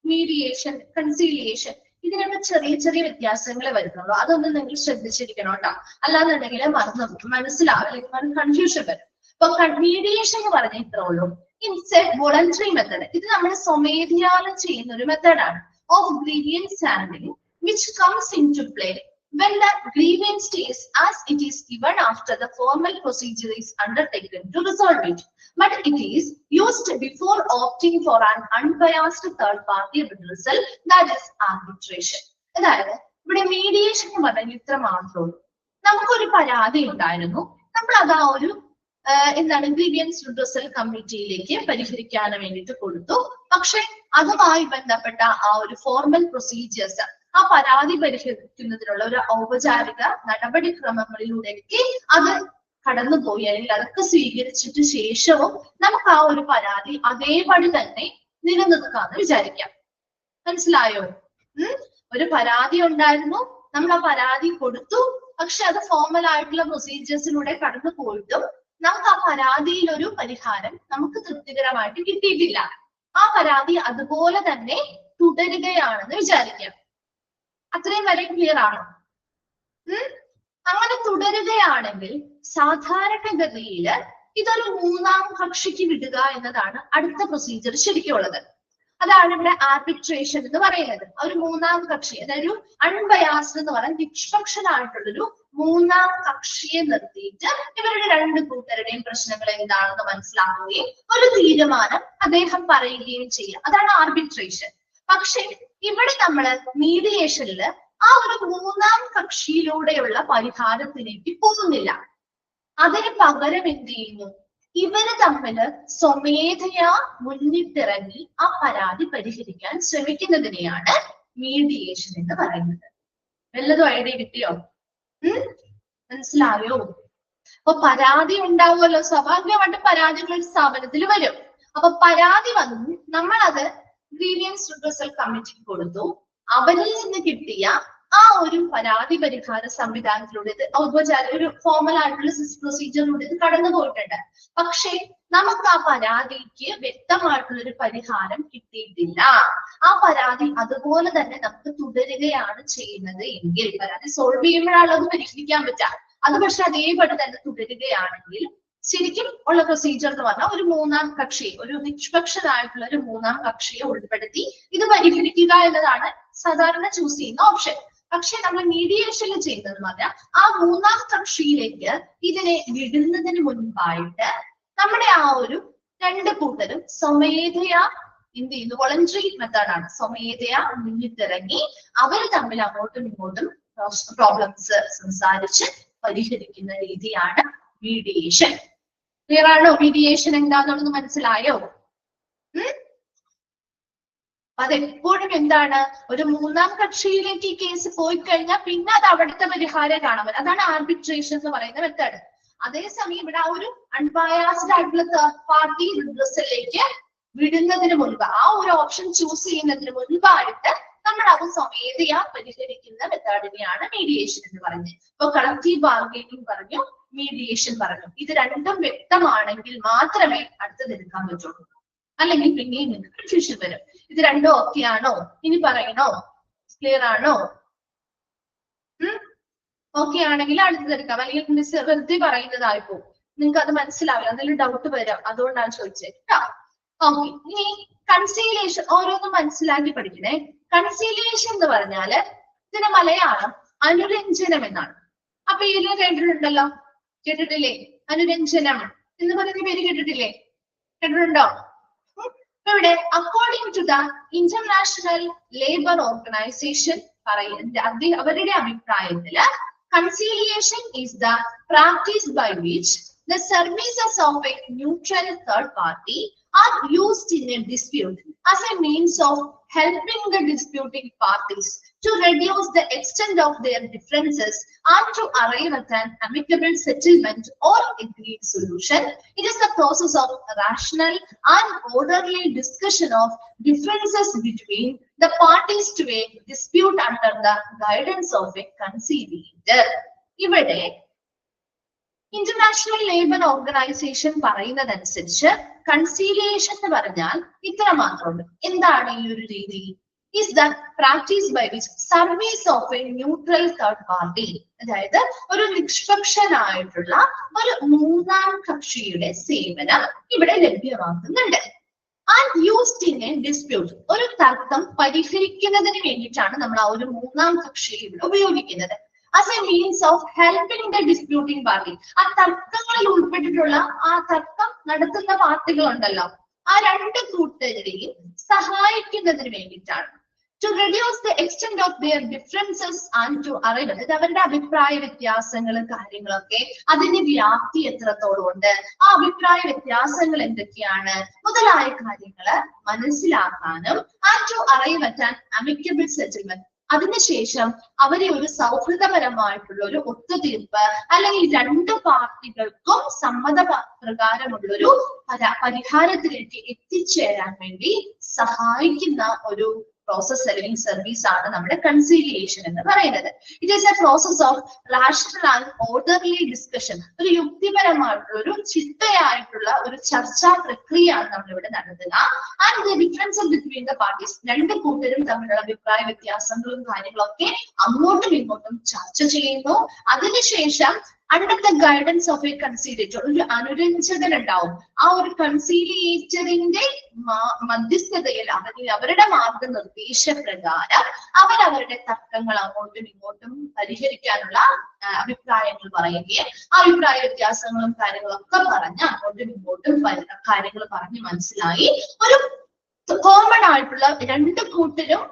മീഡിയേഷൻ, കൺസീലിയേഷൻ ഇതിനൊക്കെ ചെറിയ ചെറിയ വ്യത്യാസങ്ങളെ വരുന്നുള്ളൂ. അതൊന്നും നിങ്ങൾ ശ്രദ്ധിച്ചിരിക്കണം കേട്ടോ. അല്ലാന്നുണ്ടെങ്കിൽ മനസ്സിലാവും, കൺഫ്യൂഷൻ വരും. അപ്പൊ മീഡിയേഷൻ എന്ന് പറഞ്ഞാൽ ഇത്രേ ഉള്ളൂ. It's a voluntary method. ഇത് നമ്മൾ സ്വമേധയാൽ ചെയ്യുന്ന ഒരു മെത്തേഡാണ് of grievance handling which comes into play when the grievance stays as it is given after the formal procedure is undertaken to resolve it, but it is used before opting for an unbiased third party redressal, that is arbitration. അതായത് ഇവിടെ മീഡിയേഷൻ എന്ന് പറഞ്ഞാൽ ഇത്ര മാത്രമേ ഉള്ളൂ. നമുക്കൊരു പരാതി ഉണ്ടായിരുന്നു, നമ്മൾ അത് ആ ഒരു ഗ്രീവിയൻസ് റിഡ്രസൽ കമ്മിറ്റിയിലേക്ക് പരിഹരിക്കാൻ വേണ്ടിയിട്ട് കൊടുത്തു. പക്ഷെ അതുമായി ബന്ധപ്പെട്ട ആ ഒരു ഫോർമൽ പ്രൊസീജിയേഴ്സ്, ആ പരാതി പരിഹരിക്കുന്നതിനുള്ള ഒരു ഔപചാരിക നടപടിക്രമങ്ങളിലൂടെയൊക്കെ അത് കടന്നുപോയി, അല്ലെങ്കിൽ അതൊക്കെ സ്വീകരിച്ചിട്ട് ശേഷവും നമുക്ക് ആ ഒരു പരാതി അതേപടി തന്നെ നിലനിർത്താന്ന് വിചാരിക്കാം. മനസ്സിലായോ? ഒരു പരാതി ഉണ്ടായിരുന്നു, നമ്മൾ ആ പരാതി കൊടുത്തു, പക്ഷെ അത് ഫോർമൽ ആയിട്ടുള്ള പ്രൊസീജിയേഴ്സിലൂടെ കടന്നു പോയിട്ടും നമുക്ക് ആ പരാതിയിൽ ഒരു പരിഹാരം നമുക്ക് തൃപ്തികരമായിട്ട് കിട്ടിയിട്ടില്ല. ആ പരാതി അതുപോലെ തന്നെ തുടരുകയാണെന്ന് വിചാരിക്കാം. അത്രയും വരെ ക്ലിയർ ആണോ? അങ്ങനെ തുടരുകയാണെങ്കിൽ സാധാരണഗതിയിൽ ഇതൊരു മൂന്നാം കക്ഷിക്ക് വിടുക എന്നതാണ് അടുത്ത പ്രൊസീജിയർ ശരിക്കുള്ളത്. അതാണ് ഇവിടെ ആർബിട്രേഷൻ എന്ന് പറയുന്നത്. ഒരു മൂന്നാം കക്ഷി, അതായത് ഒരു അൺബയാസ്ഡ് എന്ന് പറയാൻ നിഷ്പക്ഷനായിട്ടുള്ളൊരു മൂന്നാം കക്ഷിയെ നിർത്തിയിട്ട് ഇവരുടെ രണ്ട് കൂട്ടരുടെയും പ്രശ്നങ്ങൾ എന്താണെന്ന് മനസ്സിലാക്കുകയും ഒരു തീരുമാനം അദ്ദേഹം പറയുകയും ചെയ്യുക. അതാണ് ആർബിട്രേഷൻ. പക്ഷെ ഇവിടെ നമ്മള് മീഡിയേഷനില് ആ ഒരു മൂന്നാം കക്ഷിയിലൂടെയുള്ള പരിഹാരത്തിലേക്ക് പോകുന്നില്ല. അതിന് പകരം എന്ത് ചെയ്യുന്നു? ഇവര് തമ്മില് സ്വമേധയാ മുന്നിട്ടിറങ്ങി ആ പരാതി പരിഹരിക്കാൻ ശ്രമിക്കുന്നതിനെയാണ് മീഡിയേഷൻ എന്ന് പറയുന്നത്. വല്ലതും ഐഡിയ കിട്ടിയോ? മനസ്സിലായോ? അപ്പൊ പരാതി ഉണ്ടാവുമല്ലോ, സ്വാഭാവികമായിട്ട് പരാതികൾ ഒരു സ്ഥാപനത്തിൽ വരും. അപ്പൊ പരാതി വന്നു, നമ്മളത് ഗ്രീവിയൻസ് റിഡ്രസൽ കമ്മിറ്റിക്ക് കൊടുത്തു. അവരിൽ നിന്ന് കിട്ടിയ ആ ഒരു പരാതി പരിഹാര സംവിധാനത്തിലൂടെ ഇത് ഔപചാരിക ഒരു ഫോർമൽ ആയിട്ടുള്ള പ്രൊസീജിയറിലൂടെ ഇത് കടന്നു പോയിട്ടുണ്ട്. പക്ഷേ നമുക്ക് ആ പരാതിക്ക് വ്യക്തമായിട്ടുള്ള ഒരു പരിഹാരം കിട്ടിയിട്ടില്ല. ആ പരാതി അതുപോലെ തന്നെ നമുക്ക് തുടരുകയാണ് ചെയ്യുന്നത് എങ്കിൽ, പരാതി സോൾവ് ചെയ്യുമ്പോഴാണ് അത് പരിഹരിക്കാൻ പറ്റുക. അത് പക്ഷെ അതേപടി തന്നെ തുടരുകയാണെങ്കിൽ ശരിക്കും ഉള്ള പ്രൊസീജിയർ എന്ന് പറഞ്ഞാൽ ഒരു മൂന്നാം കക്ഷി, ഒരു നിഷ്പക്ഷനായിട്ടുള്ള ഒരു മൂന്നാം കക്ഷിയെ ഉൾപ്പെടുത്തി ഇത് പരിഹരിക്കുക എന്നതാണ് സാധാരണ ചൂസ് ചെയ്യുന്ന ഓപ്ഷൻ. പക്ഷെ നമ്മൾ മീഡിയേഷനിൽ ചെയ്യുന്നതെന്ന് പറഞ്ഞാൽ ആ മൂന്നാം കക്ഷിയിലേക്ക് ഇതിനെ വിടുന്നതിന് മുൻപായിട്ട് നമ്മുടെ ആ ഒരു രണ്ട് കൂട്ടരും സ്വമേധയാ എന്ത് ചെയ്യുന്നു? വോളണ്ടറി മെത്തേഡാണ്. സ്വമേധയാ മുന്നിട്ടിറങ്ങി അവർ തമ്മിൽ അങ്ങോട്ടും ഇങ്ങോട്ടും പ്രോബ്ലംസ് സംസാരിച്ച് പരിഹരിക്കുന്ന രീതിയാണ് മീഡിയേഷൻ. ക്ലിയർ ആണോ? മീഡിയേഷൻ എന്താണെന്നുള്ളത് മനസ്സിലായോ? അതെപ്പോഴും എന്താണ്? ഒരു മൂന്നാം കക്ഷിയിലേക്ക് ഈ കേസ് പോയി കഴിഞ്ഞാൽ പിന്നെ അത് അവിടുത്തെ പരിഹാരം കാണാൻ പറ്റും. അതാണ് ആർബിട്രേഷൻ എന്ന് പറയുന്ന മെത്തേഡ്. അതേസമയം ഇവിടെ ആ ഒരു അൺബയാസ്ഡ് ആയിട്ടുള്ള തേർഡ് പാർട്ടി റിഡ്രസലിലേക്ക് വിടുന്നതിന് മുൻപ്, ആ ഒരു ഓപ്ഷൻ ചൂസ് ചെയ്യുന്നതിന് മുൻപായിട്ട് നമ്മൾ അത് സ്വമേധയാ പരിഹരിക്കുന്ന മെത്തേഡിനെയാണ് മീഡിയേഷൻ എന്ന് പറയുന്നത്. ഇപ്പൊ കളക്റ്റീവ് ബാർഗൈനിങ് പറഞ്ഞു, മീഡിയേഷൻ പറഞ്ഞു. ഇത് രണ്ടും വ്യക്തമാണെങ്കിൽ മാത്രമേ അടുത്തത് എടുക്കാൻ പറ്റുള്ളൂ. അല്ലെങ്കിൽ പിന്നെയും നിങ്ങൾക്ക് കൺഫ്യൂഷൻ വരും. ഇത് രണ്ടും ഓക്കെ ആണോ? ഇനി പറയണോ? ക്ലിയർ ആണോ? ഓക്കെ ആണെങ്കിൽ അടുത്തത് എടുക്കാം. അല്ലെങ്കിൽ മിസ് വെറുതെ പറയുന്നതായിപ്പോ നിങ്ങൾക്ക് അത് മനസ്സിലാവില്ല, അതിൽ ഡൗട്ട് വരാം. അതുകൊണ്ടാണ് ചോദിച്ചത് കേട്ടോ. ഓക്കെ, ഇനി കൺസീലിയേഷൻ ഓരോന്നും മനസ്സിലാക്കി പഠിക്കണേ. കൺസീലിയേഷൻ എന്ന് പറഞ്ഞാല് ഇതിന്റെ മലയാളം അനുരഞ്ജനം എന്നാണ്. അപ്പൊ ഇതിൽ കേട്ടിട്ടുണ്ടല്ലോ, കേട്ടിട്ടില്ലേ? അനുരഞ്ജനം എന്ന് പറയുന്ന പേര് കേട്ടിട്ടില്ലേ? കേട്ടിട്ടുണ്ടോ? ഇവിടെ according to the International Labour Organization പറയുന്നത് അവരുടെ അഭിപ്രായത്തില് conciliation is the practice by which the services of a neutral third party are used in a dispute as a means of helping the disputing parties to reduce the extent of their differences and to arrive at an amicable settlement or agreed solution. It is the process of rational and orderly discussion of differences between the parties to a dispute under the guidance of a conciliator. ഇവിടെ ഇന്റർനാഷണൽ ലേബർ ഓർഗനൈസേഷൻ പറയുന്നതനുസരിച്ച് കൺസീലിയേഷൻ എന്ന് പറഞ്ഞാൽ ഇത്ര മാത്രമുണ്ട്. എന്താണ് ഈ ഒരു രീതി? is the practice by which service of a neutral third party, അതായത് ഒരു നിഷ്പക്ഷനായിട്ടുള്ള ഒരു മൂന്നാം കക്ഷിയുടെ സേവനം ഇവിടെ ലഭ്യമാക്കുന്നുണ്ട്. And used in a dispute, ഒരു തർക്കം പരിഹരിക്കുന്നതിന് വേണ്ടിയിട്ടാണ് നമ്മൾ ആ ഒരു മൂന്നാം കക്ഷിയെ ഇവിടെ ഉപയോഗിക്കുന്നത്. as a means of helping the disputing party, ആ തർക്കങ്ങളിൽ ഉൾപ്പെട്ടിട്ടുള്ള ആ തർക്കം നടത്തുന്ന പാർട്ടികൾ ഉണ്ടല്ലോ, ആ രണ്ട് കൂട്ടരെയും സഹായിക്കുന്നതിന് വേണ്ടിയിട്ടാണ്. to reduce the extent of their differences and to arrive, അതായത് അവരുടെ അഭിപ്രായ വ്യത്യാസങ്ങളും കാര്യങ്ങളൊക്കെ അതിന്റെ വ്യാപ്തി എത്രത്തോളം ഉണ്ട്, ആ അഭിപ്രായ വ്യത്യാസങ്ങൾ എന്തൊക്കെയാണ് മുതലായ കാര്യങ്ങള് മനസ്സിലാക്കാനും and to arrive at an amicable settlement, അതിനുശേഷം അവരെ ഒരു സൗഹൃദപരമായിട്ടുള്ള ഒരു ഒത്തുതീർപ്പ് അല്ലെങ്കിൽ രണ്ട് പാർട്ടികൾക്കും സമ്മത പ്രകാരമുള്ളൊരു പരിഹാരത്തിലേക്ക് എത്തിച്ചേരാൻ വേണ്ടി സഹായിക്കുന്ന ഒരു പ്രോസസ് അല്ലെങ്കിൽ സർവീസ് ആണ് നമ്മുടെ കൺസീലിയേഷൻ എന്ന് പറയുന്നത്. It is A process of rational and orderly discussion, ഒരു യുക്തിപരമായിട്ടുള്ള ഒരു ചിട്ടയായിട്ടുള്ള ഒരു ചർച്ചാ പ്രക്രിയയാണ് നമ്മളിവിടെ നടത്തുക. And the differences between the parties, രണ്ട് കൂട്ടരും തമ്മിലുള്ള അഭിപ്രായ വ്യത്യാസങ്ങളും കാര്യങ്ങളൊക്കെ അങ്ങോട്ടും ഇങ്ങോട്ടും ചർച്ച ചെയ്യുന്നു. അതിനുശേഷം under the guidance of a conciliator, ഒരു അനുരഞ്ജകൻ ഉണ്ടാവും. ആ ഒരു കൺസീലിയേറ്ററിന്റെ മധ്യസ്ഥതയിൽ അവരുടെ മാർഗനിർദ്ദേശ പ്രകാരം അവരവരുടെ തർക്കങ്ങൾ അങ്ങോട്ടും ഇങ്ങോട്ടും പരിഹരിക്കാനുള്ള അഭിപ്രായങ്ങൾ പറയുകയും ആ അഭിപ്രായ വ്യത്യാസങ്ങളും കാര്യങ്ങളൊക്കെ പറഞ്ഞ് അങ്ങോട്ടും ഇങ്ങോട്ടും കാര്യങ്ങൾ പറഞ്ഞ് മനസ്സിലായി ഒരു കോമൺ ആയിട്ടുള്ള രണ്ട് കൂട്ടരും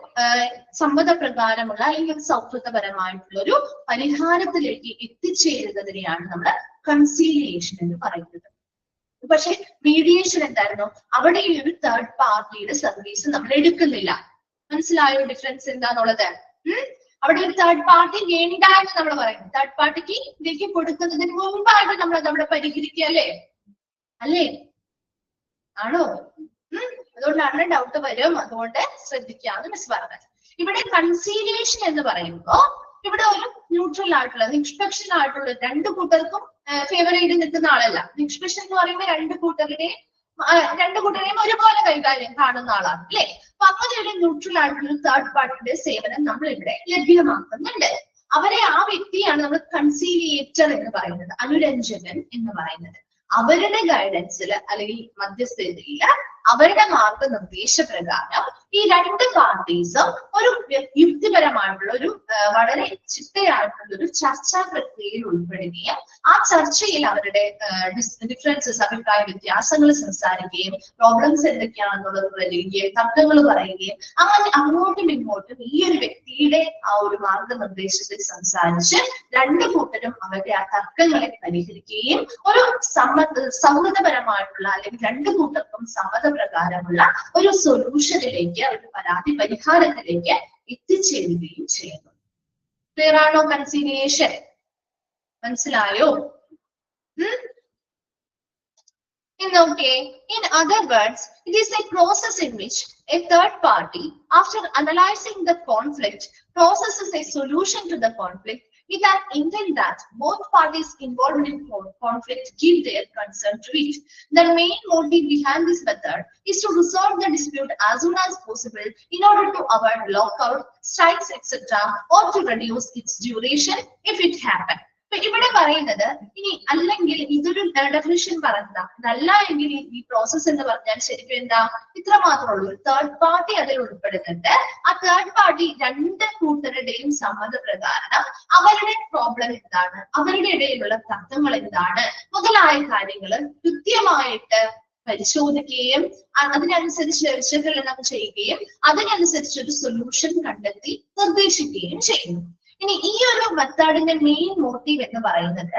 സമ്മതപ്രകാരമുള്ള അല്ലെങ്കിൽ സൗഹൃദപരമായിട്ടുള്ള ഒരു പരിഹാരത്തിലേക്ക് എത്തിച്ചേരുന്നതിനെയാണ് നമ്മൾ കൺസീലിയേഷൻ എന്ന് പറയുന്നത്. പക്ഷെ മീഡിയേഷൻ എന്തായിരുന്നു? അവിടെ ഈ ഒരു തേർഡ് പാർട്ടിയുടെ സർവീസ് നമ്മൾ എടുക്കുന്നില്ല. മനസ്സിലായോ ഡിഫറൻസ് എന്താന്നുള്ളത്? അവിടെ ഒരു തേർഡ് പാർട്ടി വേണ്ട എന്ന് നമ്മൾ പറയുന്നു. തേർഡ് പാർട്ടിക്ക് ഇതിലേക്ക് കൊടുക്കുന്നതിന് മുമ്പായിട്ട് നമ്മൾ അത് അവിടെ പരിഹരിക്കുക അല്ലേ? ആണോ? അതുകൊണ്ടാണ് ഡൗട്ട് വരും, അതുകൊണ്ട് ശ്രദ്ധിക്കാന്ന് മിസ് പറഞ്ഞത്. ഇവിടെ കൺസീലിയേഷൻ എന്ന് പറയുമ്പോൾ ഇവിടെ ഒരു ന്യൂട്രൽ ആയിട്ടുള്ള നിഷ്പക്ഷനായിട്ടുള്ള രണ്ട് കൂട്ടർക്കും ഫേവർ ചെയ്ത് നിൽക്കുന്ന ആളല്ല. നിഷ്പക്ഷൻ എന്ന് പറയുമ്പോൾ രണ്ട് കൂട്ടരെയും ഒരുപോലെ കൈകാര്യം കാണുന്ന ആളാണ് അല്ലെ? അപ്പൊ അങ്ങനെ ഒരു ന്യൂട്രൽ ആയിട്ടുള്ള തേർഡ് പാർട്ടിയുടെ സേവനം നമ്മൾ ഇവിടെ ലഭ്യമാക്കുന്നുണ്ട്. അവരെ ആ വ്യക്തിയാണ് നമ്മൾ കൺസീലിയേറ്റർ എന്ന് പറയുന്നത്, അനുരഞ്ജകൻ എന്ന് പറയുന്നത്. അവരുടെ ഗൈഡൻസിൽ അല്ലെങ്കിൽ മധ്യസ്ഥതയില് അവരുടെ മാർഗനിർദ്ദേശ പ്രകാരം ഈ രണ്ട് പാർട്ടീസും ഒരു യുക്തിപരമായിട്ടുള്ള ഒരു വളരെ ചിട്ടയായിട്ടുള്ള ഒരു ചർച്ചാ പ്രക്രിയയിൽ ഉൾപ്പെടുകയും ആ ചർച്ചയിൽ അവരുടെ ഡിഫറൻസസ് അഭിപ്രായ വ്യത്യാസങ്ങൾ സംസാരിക്കുകയും പ്രോബ്ലംസ് എന്തൊക്കെയാണെന്നുള്ളത് പറയുകയും തർക്കങ്ങൾ പറയുകയും അങ്ങനെ അങ്ങോട്ടും ഇങ്ങോട്ടും ഈ ഒരു വ്യക്തിയുടെ ആ ഒരു മാർഗനിർദ്ദേശത്തിൽ സംസാരിച്ച് രണ്ട് കൂട്ടരും അവരുടെ ആ തർക്കങ്ങളെ പരിഹരിക്കുകയും ഒരു സൗഹൃദപരമായിട്ടുള്ള അല്ലെങ്കിൽ രണ്ട് കൂട്ടർക്കും സമ്മതപ്രകാരമുള്ള ഒരു സൊല്യൂഷനിലേക്ക് ഒരു പരാതി പരിഹാരത്തിലേക്ക് എത്തിച്ചേരുകയും ചെയ്യുന്നു. ക്ലിയർ ആണോ കൺസീലിയേഷൻ? മനസ്സിലായോ? Okay. In other words, it is a process in which a third party, after analyzing the conflict, processes a solution to the conflict with an intent that both parties involved in conflict give their consent to it. The main motive behind this method is to resolve the dispute as soon as possible in order to avoid lockout, strikes, etc., or to reduce its duration if it happens. ഇവിടെ പറയുന്നത് ഇനി അല്ലെങ്കിൽ ഇതൊരു ഡെഫിനിഷൻ പറഞ്ഞതാ, ഇതല്ല എങ്കിൽ ഈ പ്രോസസ് എന്ന് പറഞ്ഞാൽ ശരിക്കും എന്താ, ഇത്ര മാത്രമേ ഉള്ളൂ. തേർഡ് പാർട്ടി അതിൽ ഉൾപ്പെടുന്നുണ്ട്. ആ തേർഡ് പാർട്ടി രണ്ട് കൂട്ടരുടെയും സമ്മതപ്രകാരം അവരുടെ പ്രോബ്ലം എന്താണ്, അവരുടെ ഇടയിലുള്ള തർക്കങ്ങൾ എന്താണ് മുതലായ കാര്യങ്ങൾ കൃത്യമായിട്ട് പരിശോധിക്കുകയും അതിനനുസരിച്ച് വിശകലനം ചെയ്യുകയും അതിനനുസരിച്ച് ഒരു സൊല്യൂഷൻ കണ്ടെത്തി നിർദ്ദേശിക്കുകയും ചെയ്യുന്നു. ഇനി ഈ ഒരു മെത്തേഡിന്റെ മെയിൻ മോട്ടീവ് എന്ന് പറയുന്നത്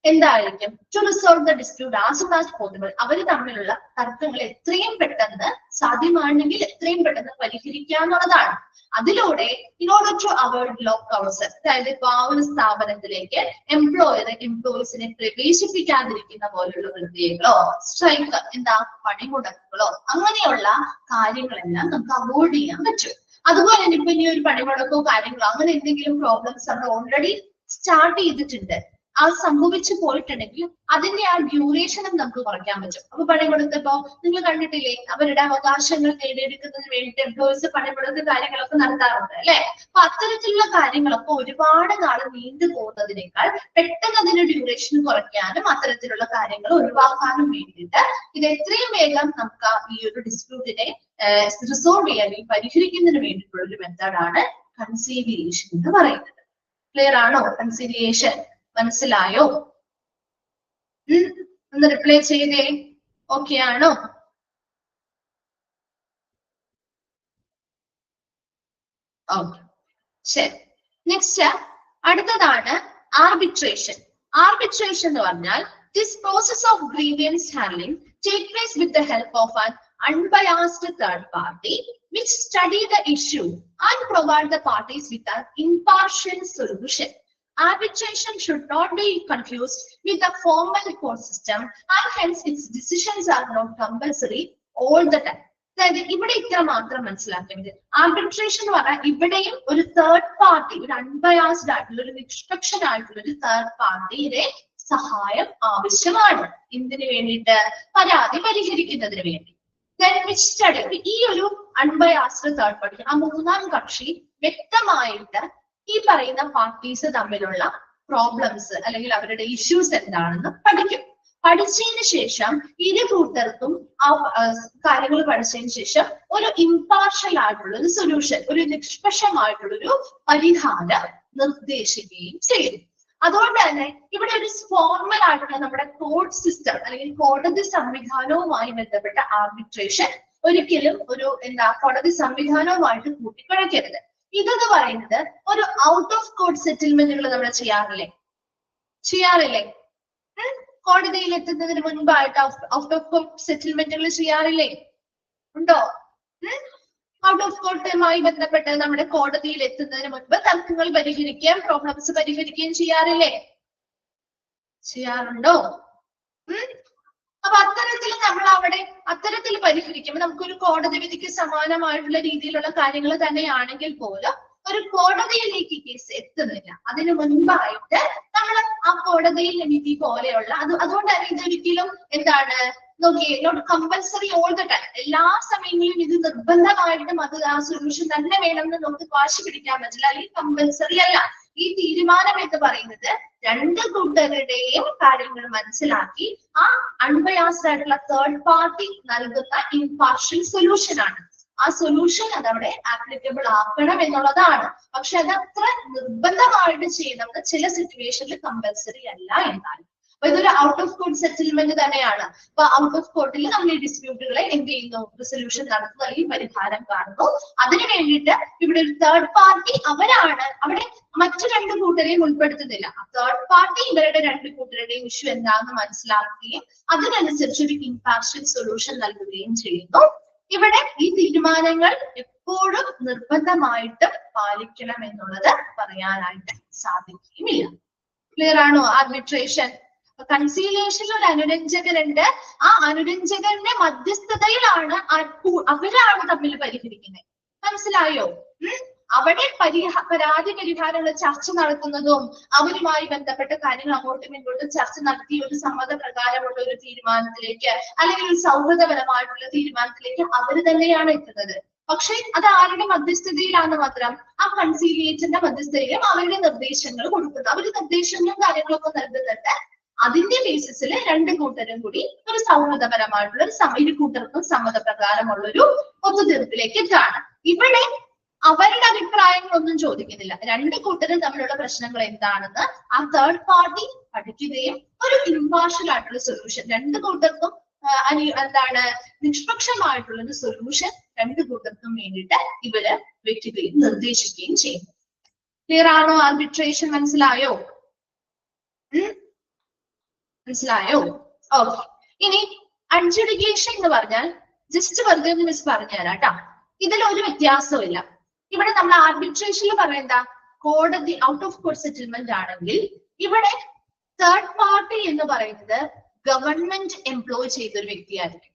എന്തായിരിക്കും? To resolve the dispute as soon as possible. അവർ തമ്മിലുള്ള തർക്കങ്ങൾ എത്രയും പെട്ടെന്ന് സാധ്യമാണെങ്കിൽ എത്രയും പെട്ടെന്ന് പരിഹരിക്കുക എന്നുള്ളതാണ്. അതിലൂടെ in order to avoid lockouts, അതായത് ഇപ്പൊ ആ ഒരു സ്ഥാപനത്തിലേക്ക് എംപ്ലോയീസിനെ പ്രവേശിപ്പിക്കാതിരിക്കുന്ന പോലുള്ള പ്രക്രിയകളോ സ്ട്രൈക്ക് എന്താ പണിമുടക്കുകളോ അങ്ങനെയുള്ള കാര്യങ്ങളെല്ലാം നമുക്ക് അവോയ്ഡ് ചെയ്യാൻ പറ്റും. അതുപോലെ തന്നെ ഇപ്പൊ ഇനി ഒരു പണിമുടക്കോ കാര്യങ്ങളോ അങ്ങനെ എന്തെങ്കിലും പ്രോബ്ലംസ് നമ്മൾ ഓൾറെഡി സ്റ്റാർട്ട് ചെയ്തിട്ടുണ്ട്, ആ സംഭവിച്ചു പോയിട്ടുണ്ടെങ്കിൽ അതിന്റെ ആ ഡ്യൂറേഷനും നമുക്ക് കുറയ്ക്കാൻ പറ്റും. അപ്പൊ പണിമുടക്കപ്പോ നിങ്ങൾ കണ്ടിട്ടില്ലേ, അവരുടെ അവകാശങ്ങൾ നേടിയെടുക്കുന്നതിന് വേണ്ടിയിട്ട് എംപ്ലോയീസ് പണിമുടക്ക് കാര്യങ്ങളൊക്കെ നടത്താറുണ്ട് അല്ലെ. അപ്പൊ അത്തരത്തിലുള്ള കാര്യങ്ങളൊക്കെ ഒരുപാട് നാൾ നീണ്ടു പോകുന്നതിനേക്കാൾ പെട്ടെന്ന് അതിന്റെ ഡ്യൂറേഷൻ കുറയ്ക്കാനും അത്തരത്തിലുള്ള കാര്യങ്ങൾ ഒഴിവാക്കാനും വേണ്ടിയിട്ട് ഇത് എത്രയും വേഗം നമുക്ക് ഈ ഒരു ഡിസ്പ്യൂട്ടിനെ റിസോൾവ് ചെയ്യാൻ പരിഹരിക്കുന്നതിന് വേണ്ടിയിട്ടുള്ള ഒരു മെത്തേഡാണ് കൺസീലിയേഷൻ എന്ന് പറയുന്നത്. ക്ലിയർ ആണോ? കൺസീലിയേഷൻ മനസ്സിലായോ? ഒന്ന് റിപ്ലൈ ചെയ്തേ. ഓക്കെ ആണോ? ഓക്കെ, ശരി. നെക്സ്റ്റ് അടുത്തതാണ് ആർബിട്രേഷൻ. ആർബിട്രേഷൻ എന്ന് പറഞ്ഞാൽ this process of grievance handling take place with the help of an unbiased third party which study the issue and provide the parties with an impartial solution. Arbitration should not be confused with the formal court system and hence its decisions are not compulsory all the time. അതായത് ഇവിടെ ഇത്ര മാത്രം മനസ്സിലാക്കേണ്ടത്, ആർബിട്രേഷൻ എന്ന് പറഞ്ഞാൽ ഇവിടെയും ഒരു തേർഡ് പാർട്ടി, ഒരു അൺബയാസ്ഡ് ആയിട്ടുള്ള ഒരു നിഷ്പക്ഷനായിട്ടുള്ള ഒരു തേർഡ് പാർട്ടിയുടെ സഹായം ആവശ്യമാണ്. എന്തിനു വേണ്ടിയിട്ട്? പരാതി പരിഹരിക്കുന്നതിന് വേണ്ടി. ഈ ഒരു അൺബയാസ്ഡ് തേർഡ് പാർട്ടി, ആ മൂന്നാം കക്ഷി വ്യക്തമായിട്ട് ഈ പറയുന്ന പാർട്ടീസ് തമ്മിലുള്ള പ്രോബ്ലംസ് അല്ലെങ്കിൽ അവരുടെ ഇഷ്യൂസ് എന്താണെന്ന് പഠിക്കും. പഠിച്ചതിന് ശേഷം ഇരു കൂട്ടർക്കും ആ കാര്യങ്ങൾ പഠിച്ചതിന് ശേഷം ഒരു ഇംപാർഷ്യൽ ആയിട്ടുള്ള ഒരു സൊല്യൂഷൻ, ഒരു നിഷ്പക്ഷമായിട്ടുള്ള ഒരു പരിഹാരം നിർദ്ദേശിക്കുകയും ചെയ്യും. അതുകൊണ്ട് തന്നെ ഇവിടെ ഒരു ഫോർമൽ ആയിട്ടുള്ള നമ്മുടെ കോർട്ട് സിസ്റ്റം അല്ലെങ്കിൽ കോടതി സംവിധാനവുമായി ബന്ധപ്പെട്ട ആർബിട്രേഷൻ ഒരിക്കലും ഒരു കോടതി സംവിധാനവുമായിട്ട് കൂട്ടിക്കുഴയ്ക്കരുത്. ഇതെന്ന് പറയുന്നത് ഒരു ഔട്ട് ഓഫ് കോർട്ട് സെറ്റിൽമെന്റുകൾ നമ്മൾ ചെയ്യാറില്ലേ? കോടതിയിൽ എത്തുന്നതിന് മുൻപായിട്ട് ഔട്ട് ഓഫ് കോർട്ട് സെറ്റിൽമെന്റുകൾ ചെയ്യാറില്ലേ? ഉണ്ടോ? ഔട്ട് ഓഫ് കോർട്ടുമായി ബന്ധപ്പെട്ട് നമ്മുടെ കോടതിയിൽ എത്തുന്നതിന് മുൻപ് തർക്കങ്ങൾ പരിഹരിക്കുകയും പ്രോബ്ലംസ് പരിഹരിക്കുകയും ചെയ്യാറുണ്ടോ? അപ്പൊ അത്തരത്തിൽ നമ്മൾ അത്തരത്തിൽ പരിഹരിക്കുമ്പോൾ നമുക്കൊരു കോടതി വിധിക്ക് സമാനമായിട്ടുള്ള രീതിയിലുള്ള കാര്യങ്ങൾ തന്നെയാണെങ്കിൽ പോലും ഒരു കോടതിയിലേക്ക് കേസ് എത്തുന്നില്ല. അതിനു മുൻപായിട്ട് നമ്മൾ ആ കോടതിയിൽ വിധി പോലെയുള്ള അതുകൊണ്ട് തന്നെ ഇതൊരിക്കലും not compulsory all the time. എല്ലാ സമയങ്ങളിലും ഇത് നിർബന്ധമായിട്ടും അത് ആ സൊല്യൂഷൻ തന്നെ വേണമെന്ന് നമുക്ക് വാശി പിടിക്കാൻ പറ്റില്ല, അല്ലെങ്കിൽ കമ്പൽസറി അല്ല. ഈ തീരുമാനം എന്ന് പറയുന്നത് രണ്ട് കൂട്ടരുടെയും കാര്യങ്ങൾ മനസ്സിലാക്കി ആ അൺബയാസ്ഡ് ആയിട്ടുള്ള തേർഡ് പാർട്ടി നൽകുന്ന ഇംപാർഷ്യൽ സൊല്യൂഷൻ ആണ്. ആ സൊല്യൂഷൻ അതവിടെ ആപ്ലിക്കബിൾ ആക്കണം എന്നുള്ളതാണ്. പക്ഷെ അത് അത്ര നിർബന്ധമായിട്ട് ചെയ്യുന്നത് ചില സിറ്റുവേഷനിൽ കമ്പൽസറി അല്ല എന്നാണ്. അപ്പൊ ഇതൊരു ഔട്ട് ഓഫ് കോർട്ട് സെറ്റിൽമെന്റ് തന്നെയാണ്. അപ്പൊ ഔട്ട് ഓഫ് കോർട്ടിൽ നമ്മൾ ഈ ഡിസ്പ്യൂട്ടുകളെ എന്ത് ചെയ്യുന്നു? റിസൊല്യൂഷൻ നടത്തുന്നു അല്ലെങ്കിൽ പരിഹാരം കാണുന്നു. അതിനു വേണ്ടിയിട്ട് ഇവിടെ ഒരു തേർഡ് പാർട്ടി അവരാണ്, അവിടെ മറ്റു രണ്ട് കൂട്ടരെയും ഉൾപ്പെടുത്തുന്നില്ല. തേർഡ് പാർട്ടി ഇവരുടെ രണ്ട് കൂട്ടരുടെയും ഇഷ്യൂ എന്താണെന്ന് മനസ്സിലാക്കുകയും അതിനനുസരിച്ച് ഒരു ഇംപാർഷ്യൽ സൊല്യൂഷൻ നൽകുകയും ചെയ്യുന്നു. ഇവിടെ ഈ തീരുമാനങ്ങൾ എപ്പോഴും നിർബന്ധമായിട്ടും പാലിക്കണം എന്നുള്ളത് പറയാനായിട്ട് സാധിക്കുകയുമില്ല. ക്ലിയർ ആണോ? ആർബിട്രേഷൻ. കൺസീലിയേഷനിൽ ഒരു അനുരഞ്ജകനുണ്ട്. ആ അനുരഞ്ജകന്റെ മധ്യസ്ഥതയിലാണ് അവരാണ് തമ്മിൽ പരിഹരിക്കുന്നത്. മനസ്സിലായോ? അവിടെ പരാതി പരിഹാരങ്ങൾ ചർച്ച നടത്തുന്നതും അവരുമായി ബന്ധപ്പെട്ട കാര്യങ്ങൾ അങ്ങോട്ടും ഇങ്ങോട്ടും ചർച്ച നടത്തി ഒരു സമ്മതപ്രകാരമുള്ള ഒരു തീരുമാനത്തിലേക്ക് അല്ലെങ്കിൽ ഒരു സൗഹൃദപരമായിട്ടുള്ള തീരുമാനത്തിലേക്ക് അവർ തന്നെയാണ് എത്തുന്നത്. പക്ഷെ അത് ആരുടെ മധ്യസ്ഥതയിലാണ് മാത്രം? ആ കൺസീലിയേറ്ററിന്റെ മധ്യസ്ഥതയിലും അവരുടെ നിർദ്ദേശങ്ങൾ കൊടുക്കുന്നത്. അവര് നിർദ്ദേശങ്ങളും കാര്യങ്ങളൊക്കെ നൽകുന്നുണ്ട്. അതിന്റെ ബേസിസിൽ രണ്ട് കൂട്ടരും കൂടി ഒരു സൗഹൃദപരമായിട്ടുള്ള ഇരു കൂട്ടർക്കും സമ്മതപ്രകാരമുള്ള ഒരു ഒത്തുതീർപ്പിലേക്ക് എത്താണ്. ഇവിടെ അവരുടെ അഭിപ്രായങ്ങളൊന്നും ചോദിക്കുന്നില്ല. രണ്ട് കൂട്ടരും തമ്മിലുള്ള പ്രശ്നങ്ങൾ എന്താണെന്ന് ആ തേർഡ് പാർട്ടി പഠിക്കുകയും ഒരു ഇംപാർഷ്യൽ ആയിട്ടുള്ള സൊല്യൂഷൻ, രണ്ട് കൂട്ടർക്കും എന്താണ് നിഷ്പക്ഷമായിട്ടുള്ള ഒരു സൊല്യൂഷൻ രണ്ട് കൂട്ടർക്കും വേണ്ടിയിട്ട് ഇവര് വെക്കുകയും നിർദ്ദേശിക്കുകയും ചെയ്യും. ക്ലിയർ ആണോ? ആർബിട്രേഷൻ മനസ്സിലായോ? മനസ്സിലായോ? ഓക്കെ. ഇനി അഡ്ജുഡിക്കേഷൻ എന്ന് പറഞ്ഞാൽ ജസ്റ്റ് വെറുതെ ഒന്ന് മിസ് പറഞ്ഞുതരാം കേട്ടോ. ഇതിൽ ഒരു വ്യത്യാസവും ഇല്ല. ഇവിടെ നമ്മൾ ആർബിട്രേഷനിൽ പറയുന്ന കോടതി ഔട്ട് ഓഫ് കോർട്ട് സെറ്റിൽമെന്റ് ആണെങ്കിൽ ഇവിടെ തേർഡ് പാർട്ടി എന്ന് പറയുന്നത് ഗവൺമെന്റ് എംപ്ലോയ് ചെയ്ത ഒരു വ്യക്തിയായിരിക്കും.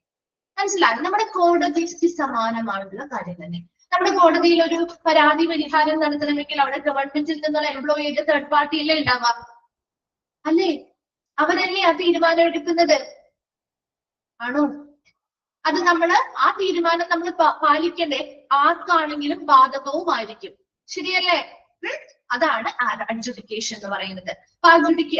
മനസ്സിലായി? നമ്മുടെ കോടതിക്ക് സമാനമായിട്ടുള്ള കാര്യം തന്നെ. നമ്മുടെ കോടതിയിൽ ഒരു പരാതി പരിഹാരം നടത്തണമെങ്കിൽ അവിടെ ഗവൺമെന്റിൽ നിന്നുള്ള എംപ്ലോയ് ചെയ്ത തേർഡ് പാർട്ടിയല്ലേ ഉണ്ടാവാം, അല്ലേ? അവരല്ലേ ആ തീരുമാനം എടുക്കുന്നത്, ആണോ? അത് നമ്മള് ആ തീരുമാനം നമ്മൾ പാലിക്കണ്ടേ? ആർക്കാണെങ്കിലും ബാധകവുമായിരിക്കും. ശരിയല്ലേ? അതാണ് അഡ്ജുഡിക്കേഷൻ എന്ന് പറയുന്നത്. അപ്പൊ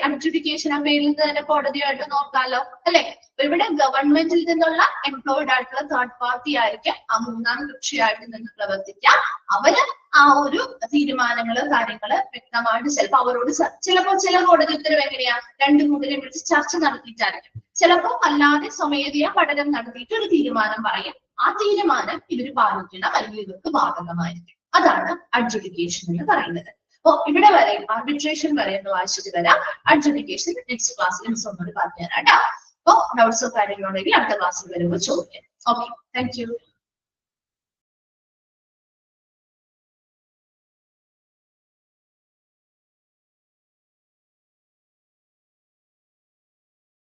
അഡ്ജുഡിക്കേഷൻ ആ പേരിൽ നിന്ന് തന്നെ കോടതിയായിട്ട് നോക്കാലോ, അല്ലെ? ഇവിടെ ഗവൺമെന്റിൽ നിന്നുള്ള എംപ്ലോയിഡ് ആയിട്ടുള്ള തേർഡ് പാർട്ടി ആയിരിക്കും ആ മൂന്നാം കക്ഷിയായിട്ട് നിന്ന് പ്രവർത്തിക്കാം. അവര് ആ ഒരു തീരുമാനങ്ങള് കാര്യങ്ങള് വ്യക്തമായിട്ട് ചിലപ്പോ അവരോട് ചിലപ്പോ ചില കോടതി ഉത്തരവ് എങ്ങനെയാ രണ്ടു കൂട്ടരെ വിളിച്ച് ചർച്ച നടത്തിയിട്ടായിരിക്കും. ചിലപ്പോ അല്ലാതെ സ്വമേധയാ പഠനം നടത്തിയിട്ട് ഒരു തീരുമാനം പറയും. ആ തീരുമാനം ഇവര് പാലിക്കണം, അല്ലെങ്കിൽ ഇവർക്ക് ബാധകമായിരിക്കും. അതാണ് അഡ്ജുഡിക്കേഷൻ എന്ന് പറയുന്നത്. അപ്പൊ ഇവിടെ വരെ ആർബിട്രേഷൻ വരെ എന്ന് വായിച്ചിട്ട് വരാം. അഡ്ജുഡിക്കേഷൻ നെക്സ്റ്റ് ക്ലാസ്സിൽ ഒന്നുകൂടി പറഞ്ഞുതരാം കേട്ടോ. അപ്പൊ ഡൗട്ട്സോ കാര്യങ്ങളുണ്ടെങ്കിൽ അടുത്ത ക്ലാസ്സിൽ വരുമ്പോൾ ചോദിക്കാം. Okay, thank you.